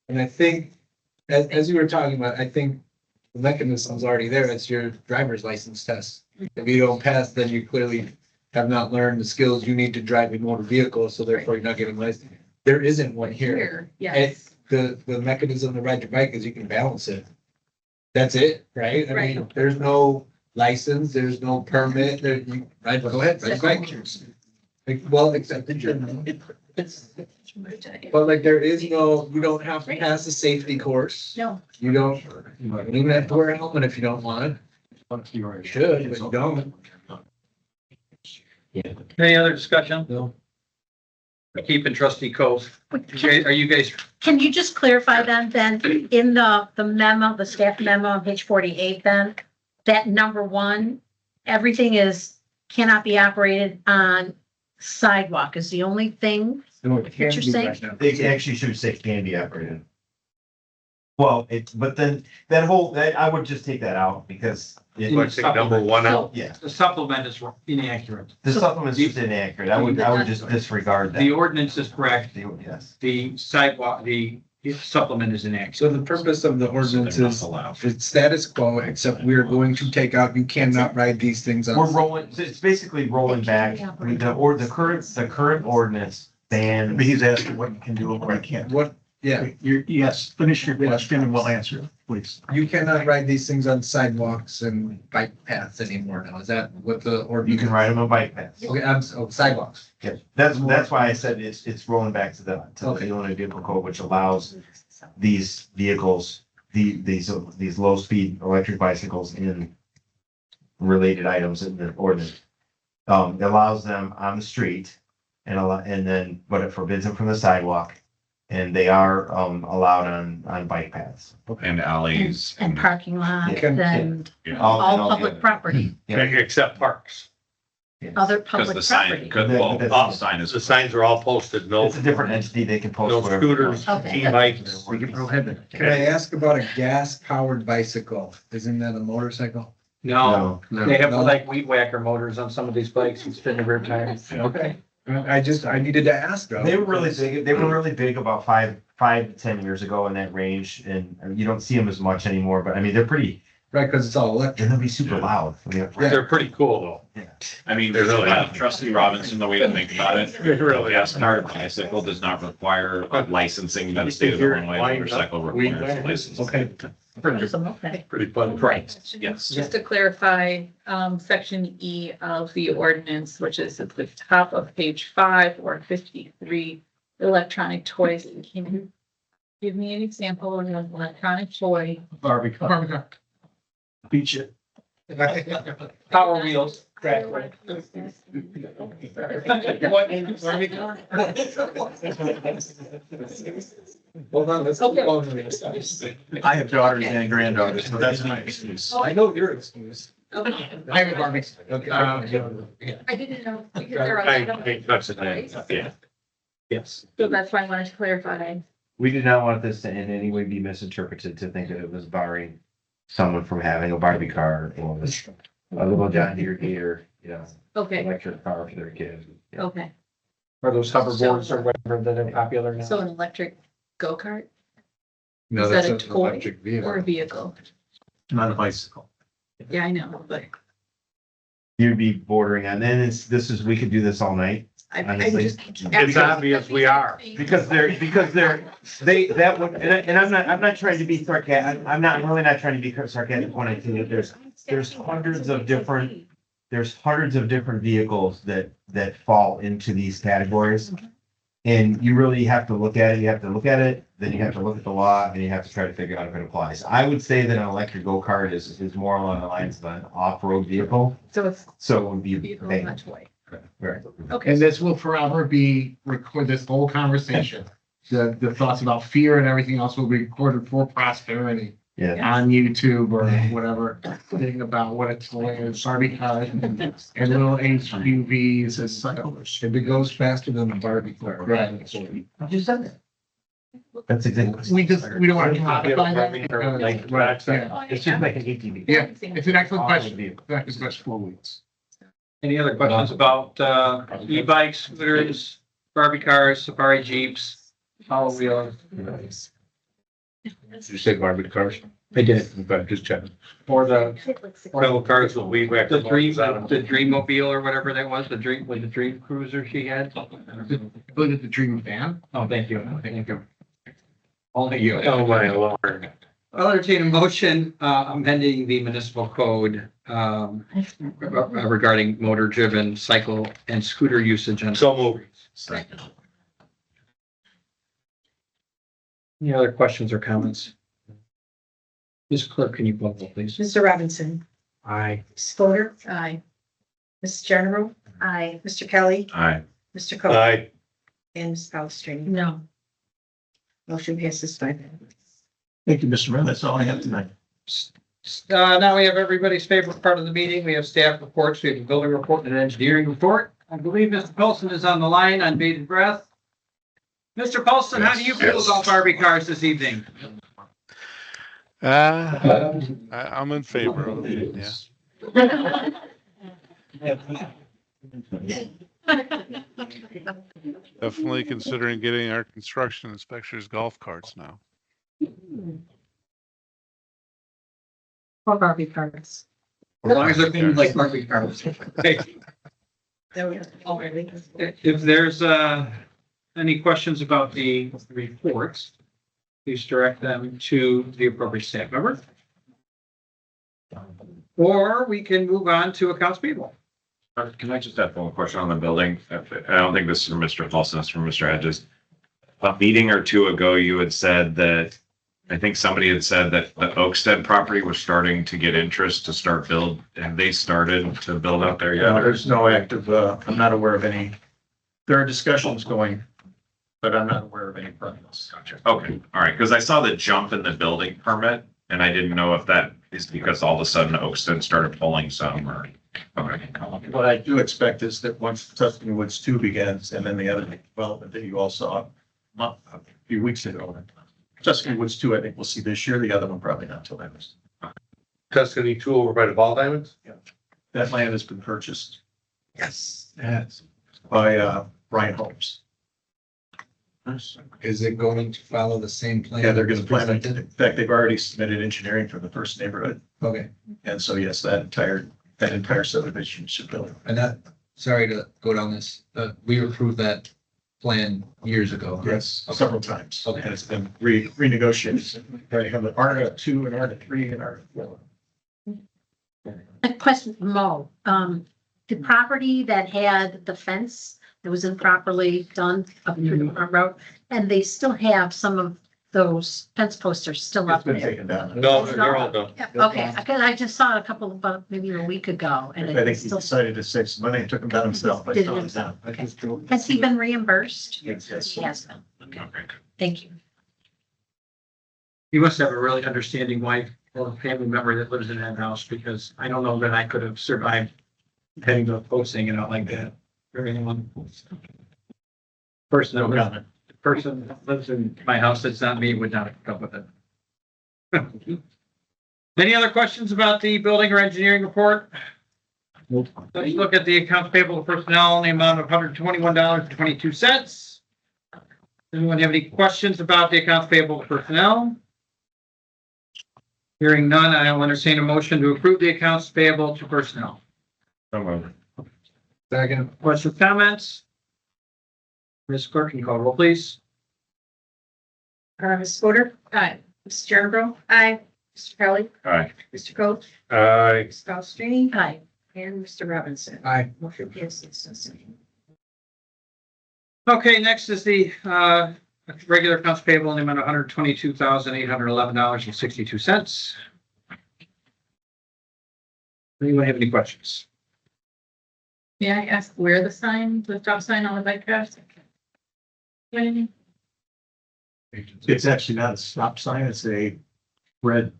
And I think, as you were talking about, I think the mechanism's already there. It's your driver's license test. If you don't pass, then you clearly have not learned the skills you need to drive a motor vehicle, so therefore you're not getting licensed. There isn't one here. Yes. The mechanism to ride your bike is you can balance it. That's it, right? I mean, Right. there's no license, there's no permit, there, you ride, go ahead, ride your bike. Like, well, except the German. But like, there is no, you don't have to pass a safety course. No. You don't even have to wear a helmet if you don't want. You should, but you don't. Any other discussion? No. Keeping trustee Cove. Are you guys, Can you just clarify then, in the memo, the staff memo on page 48, then, that number 1, everything cannot be operated on sidewalk is the only thing? What you're saying? They actually should say can be operated. Well, but then I would just take that out because Let's take number 1 out. yeah, the supplement is inaccurate. the supplement's just inaccurate. I would just disregard The that. ordinance is correct. Yes. The sidewalk, the supplement is inaccurate. So the purpose of the ordinance They're not is allowed. it's status quo, except we are going to take out, you cannot ride these things We're on. rolling, it's basically rolling back, the current ordinance bans. He's asking what you can do and what you can't. What, yeah, Yes, finish your question and we'll answer, please. you cannot ride these things on sidewalks and bike paths anymore now. Is that what the You ordinance? can ride them on bike paths. Okay, sidewalks. Yes, that's why I said it's rolling back to the Okay. Illinois Vehicle Code, which allows these vehicles, these low speed electric bicycles and related items in the ordinance. It allows them on the street but it forbids them from the sidewalk. And they are allowed on bike paths. And alleys. And parking lots Okay. and Yeah. all public property, Yeah. Except parks. other Because the public sign, property. the sign is. The signs are all posted, no, It's a different entity, they can post no whatever. scooters, Okay. e-bikes. We can prohibit. Can I ask about a gas powered bicycle? Isn't that a motorcycle? No, No. they have No. like weed whacker motors on some of these bikes and spin the rear tires. Okay. I needed to ask though. They were really big about five to 10 years ago in that range, and you don't see them as much anymore, but I mean, they're pretty, Right, because it's all and electric. they'll be super loud. They're pretty cool though. I mean, They're really- trustee Robinson, the way to think about it. Really. Gas powered bicycle does not require licensing by the state of Illinois. Motorcycle requires a license. Okay. Okay. Pretty fun. Right, yes. Just to clarify, section E of the ordinance, which is at the top of page 5 or 53, electronic toys. Can you give me an example of an electronic toy? Barbie car. Beach it. Power wheels. Hold on, let's. Okay. I have daughters and granddaughters, so that's my excuse. I know your excuse. I have a barbecue. I didn't know because there are a lot of. That's it. Yeah. Yes. So that's why I wanted to clarify. We did not want this to in any way be misinterpreted to think that it was barring someone from having a Barbie car or a little John Deere gear, Okay, electric car for their kids. Yeah. okay. Or those hoverboards or whatever that are popular now. So an electric go-kart No, Is that's that a an toy electric vehicle. or a vehicle? Not a bicycle. Yeah, I know, but You'd be bordering on, we could do this all night. I'm Honestly. just. It's obvious we are. Because I'm not trying to be sarcastic, I'm really not trying to be sarcastic when I say that there's hundreds of different vehicles that fall into these categories. And you really have to look at it, then you have to look at the law, and you have to try to figure out if it applies. I would say that an electric go-kart is more along the lines of an off-road vehicle, So it's so it would be. vehicle, not toy. Right. Okay. And this will forever be record this whole conversation. The thoughts about fear and everything else will be recorded for posterity Yeah. on YouTube or whatever, thing about what it's like, Barbie cars and little HUVs and such. If it goes faster than a Barbie car. Right. Just said that. That's exactly. We don't want to modify that. Right, yeah. Oh, It's just like an ATV. Yeah, it's an excellent question. That is question. 4 weeks. Any other questions about, e-bikes, scooters, Barbie cars, safari jeeps, Hollow wheels? Did you say Barbie cars? I did. Okay, just checking. Or the Metal cars with weed whacker. The Dreammobile or whatever that was, the dream cruiser she had. Look at the dream van. Oh, thank you. Thank you. Only you. Oh, my lord. I'll entertain a motion, amending the municipal code, regarding motor driven cycle and scooter usage on. So moved. Second. Any other questions or comments? Ms. Clerk, can you call the roll, please? Mr. Robinson, Aye. Ms. Fodor, Aye. Ms. General, I, Mr. Kelly, Aye. Mr. Coe, Aye. and Ms. Palastrellini. No. Motion passes 5. Thank you, Mr. Mayor. That's all I have tonight. Now we have everybody's favorite part of the meeting. We have staff reports. We have a building report and an engineering report. I believe Mr. Paulson is on the line on bated breath. Mr. Paulson, how do you feel about Barbie cars this evening? I'm in favor of it, yeah. Definitely considering getting our construction inspectors golf carts now. Or Barbie cars. As long as they're themed like Barbie cars. There we go. Already. If there's any questions about the reports, please direct them to the appropriate staff member. Or we can move on to accounts payable. Can I just ask one question on the building? I don't think this is from Mr. Paulson, it's from Mr. Hedges. A meeting or two ago, you had said that, I think somebody had said that the Oakstead property was starting to get interest to start build. Have they started to build out there yet? No, there's no active, I'm not aware of any. There are discussions going, but I'm not aware of any progress. Gotcha. Okay, all right, because I saw the jump in the building permit and I didn't know if that is because all of a sudden Oakstead started pulling some or. Okay. What I do expect is that once Tuscany Woods 2 begins and then the other development that you all saw a few weeks ago. Tuscany Woods 2, I think we'll see this year. The other one probably not till then. Tuscany 2 over by the ball diamonds? That land has been purchased Yes. by Brian Holmes. Is it going to follow the same plan? Yeah, they're going to that was plan it. presented? In fact, they've already submitted engineering for the first neighborhood. Okay, And so, yes, that entire subdivision should build. and that, sorry to go down this, we approved that plan years ago. Yes, several times. Okay. And it's been renegotiated. They have an ARTA 2 and ARTA 3 and ARTA 4. A question, Mo, the property that had the fence that was improperly done up through the front road, and they still have some of those fence posters still It's up been there. taken down. No, they're all done. Yeah, okay, because I just saw it a couple, about maybe a week ago, and I it think he still. decided to save some money and took them down himself. I Did it saw him himself, down. okay. Has he been reimbursed? Yes. He has been, okay, Okay. thank you. You must have a really understanding wife or a family member that lives in that house, because I don't know that I could have survived having to post hanging out like that for anyone. Person that lives, the person that lives in my house that's not me would not have come up with it. Any other questions about the building or engineering report? Let's look at the accounts payable to personnel in the amount of $121.22. Anyone have any questions about the accounts payable to personnel? Hearing none, I will entertain a motion to approve the accounts payable to personnel. So moved. Second. Questions, comments? Ms. Clerk, can you call roll, please? Ms. Fodor? Aye. Mrs. Jernerbro? Aye. Mr. Kelly? Aye. Mr. Coe? Aye. Ms. Palastrellini? Aye. And Mr. Robinson? Aye. Motion passes. Okay, next is the regular accounts payable in the amount of $122,811.62. Anyone have any questions? May I ask where the stop sign on the bike path? It's actually not a stop sign, it's a red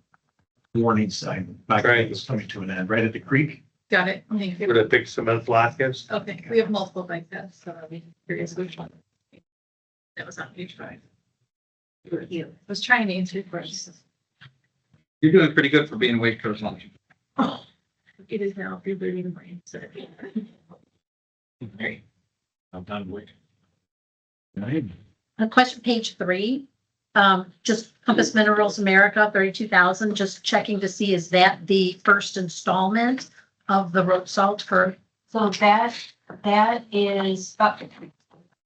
warning sign. Bike Right. is coming to an end, right at the creek. Got it. Thank Where you. the big cement block is. Okay, we have multiple bike paths, so I'll be curious which one. That was on page 5. I was trying to answer your questions. You're doing pretty good for being awake for as long as you. Oh, it is now 3:30 in the morning, so. Hey, I'm done with. Question page 3, just Compass Minerals America, 32,000, just checking to see, is that the first installment of the road salt for? So that is,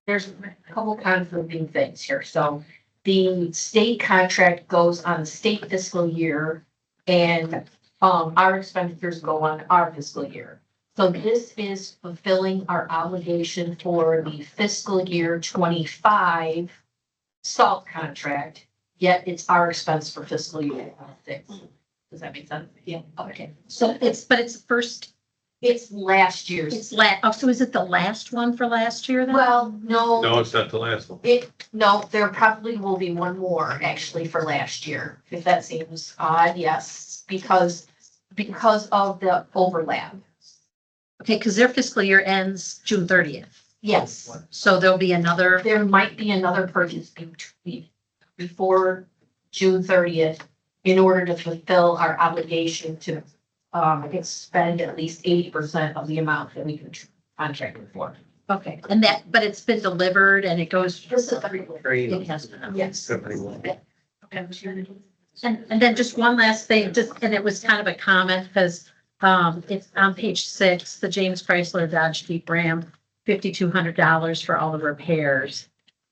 there's a couple conflicting things here. So the state contract goes on the state fiscal year and our expenditures go on our fiscal year. So this is fulfilling our obligation for the fiscal year 25 salt contract, yet it's our expense for fiscal year 26. Does that make sense? Yeah, okay. So it's first, It's last year's. so is it the last one for last year then? Well, no. No, it's not the last one. No, there probably will be one more actually for last year, if that seems odd, yes, because of the overlap. Okay, because their fiscal year ends June 30th. Yes, So there'll be another, there might be another purchase before June 30th in order to fulfill our obligation to expend at least 80% of the amount that we contracted for. okay, but it's been delivered and it goes. This is everywhere. It has been. Yes. And then just one last thing, and it was kind of a comment because it's on page 6, the James Chrysler Dodge Jeep Ram, $5,200 for all the repairs.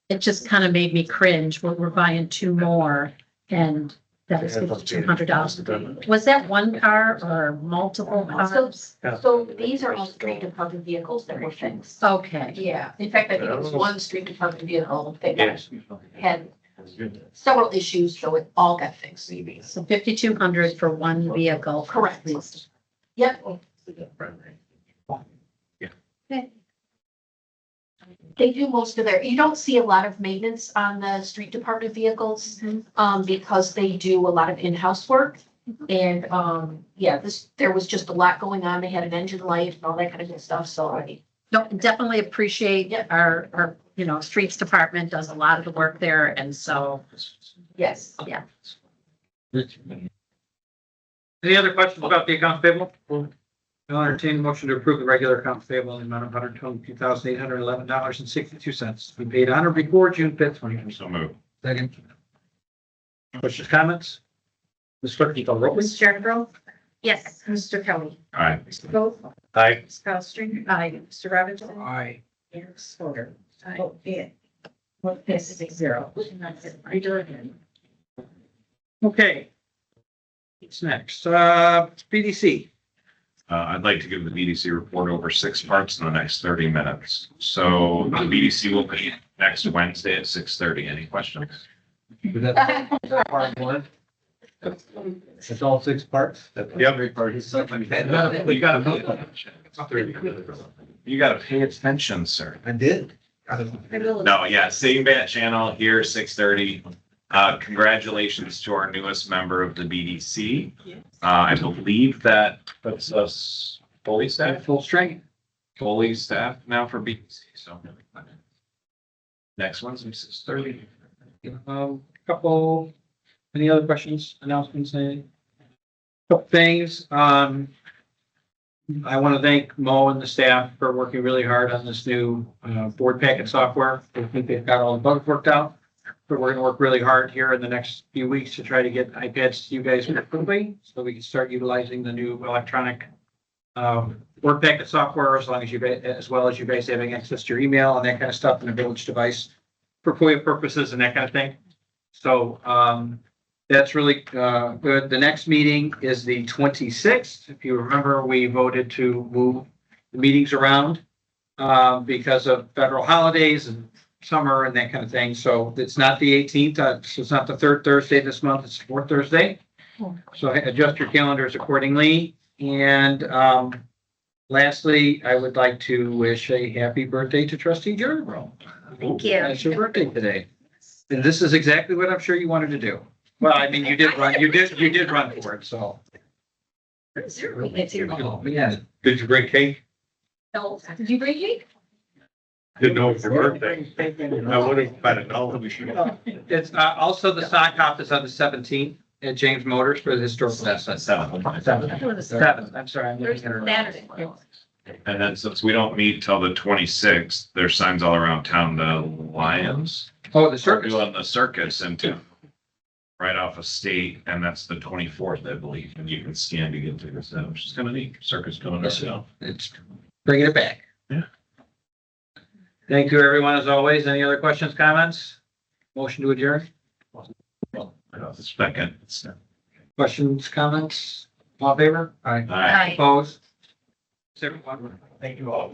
It just kind of made me cringe. We're buying 2 more and that was $5,200. Was that one car or multiple cars? So these are all street department vehicles that were fixed. Okay, Yeah, in fact, I think it was one street department vehicle that had several issues, so it all got fixed. so $5,200 for one vehicle. Correct. Yep. Okay. They do most of you don't see a lot of maintenance on the street department vehicles, because they do a lot of in-house work. And, there was just a lot going on. They had an engine light and all that kind of good stuff, so No, definitely appreciate our, streets department does a lot of the work there. And so, yes. yeah. Any other questions about the accounts payable? I'll entertain a motion to approve the regular accounts payable in the amount of $122,811.62 to be paid on or before June 5th, 2020. So moved. Second. Questions, comments? Ms. Clerk, you call roll, please. Mrs. Jernerbro? Yes. Mr. Kelly? Aye. Mr. Coe? Aye. Ms. Palastrellini? Aye. Mr. Robinson? Aye. And Ms. Fodor? Oh, yeah. Well, passes 6-0. Okay. What's next? BDC. I'd like to give the BDC report over 6 parts in the next 30 minutes. So the BDC will be next Wednesday at 6:30. Any questions? Part 1. It's all 6 parts? Yep. You gotta pay attention, sir. I did. No, yeah, same bat channel here, 6:30. Congratulations to our newest member of the BDC. I believe that puts us fully staffed, Full strength. fully staffed now for BDC, so. Next one's Mrs. 30. Couple, any other questions, announcements, anything? Couple things, I want to thank Mo and the staff for working really hard on this new, board packet software. I think they've got all the bugs worked out. But we're gonna work really hard here in the next few weeks to try to get iPads to you guys quickly, so we can start utilizing the new electronic work packet software, as long as you guys, as well as you guys having access to your email and that kind of stuff in a village device for FOIA purposes and that kind of thing. So, that's really, good. The next meeting is the 26th. If you remember, we voted to move the meetings around, because of federal holidays and summer and that kind of thing. So it's not the 18th. So it's not the third Thursday this month. It's the fourth Thursday. So adjust your calendars accordingly. And, lastly, I would like to wish a happy birthday to trustee Jerome. Thank you. It's your birthday today. And this is exactly what I'm sure you wanted to do. Well, I mean, you did run for it, so. Yeah. Did you bring cake? No, did you bring cake? Didn't know it was your birthday. I would have, if I'd have known. It's, also the sock hop is on the 17th at James Motors for the historical. That's at 7. Seventh, I'm sorry. I'm looking at it. Saturday. And then since we don't meet till the 26th, there's signs all around town, the Lions. Oh, the circus. Doing the circus into right off of State, and that's the 24th, I believe, and you can scan to get to this, which is kind of neat. Circus coming up, so. It's bringing it back. Yeah. Thank you, everyone, as always. Any other questions, comments? Motion to adjourn? Second. Questions, comments? All in favor? Aye. Aye. Opposed? Everyone. Thank you all.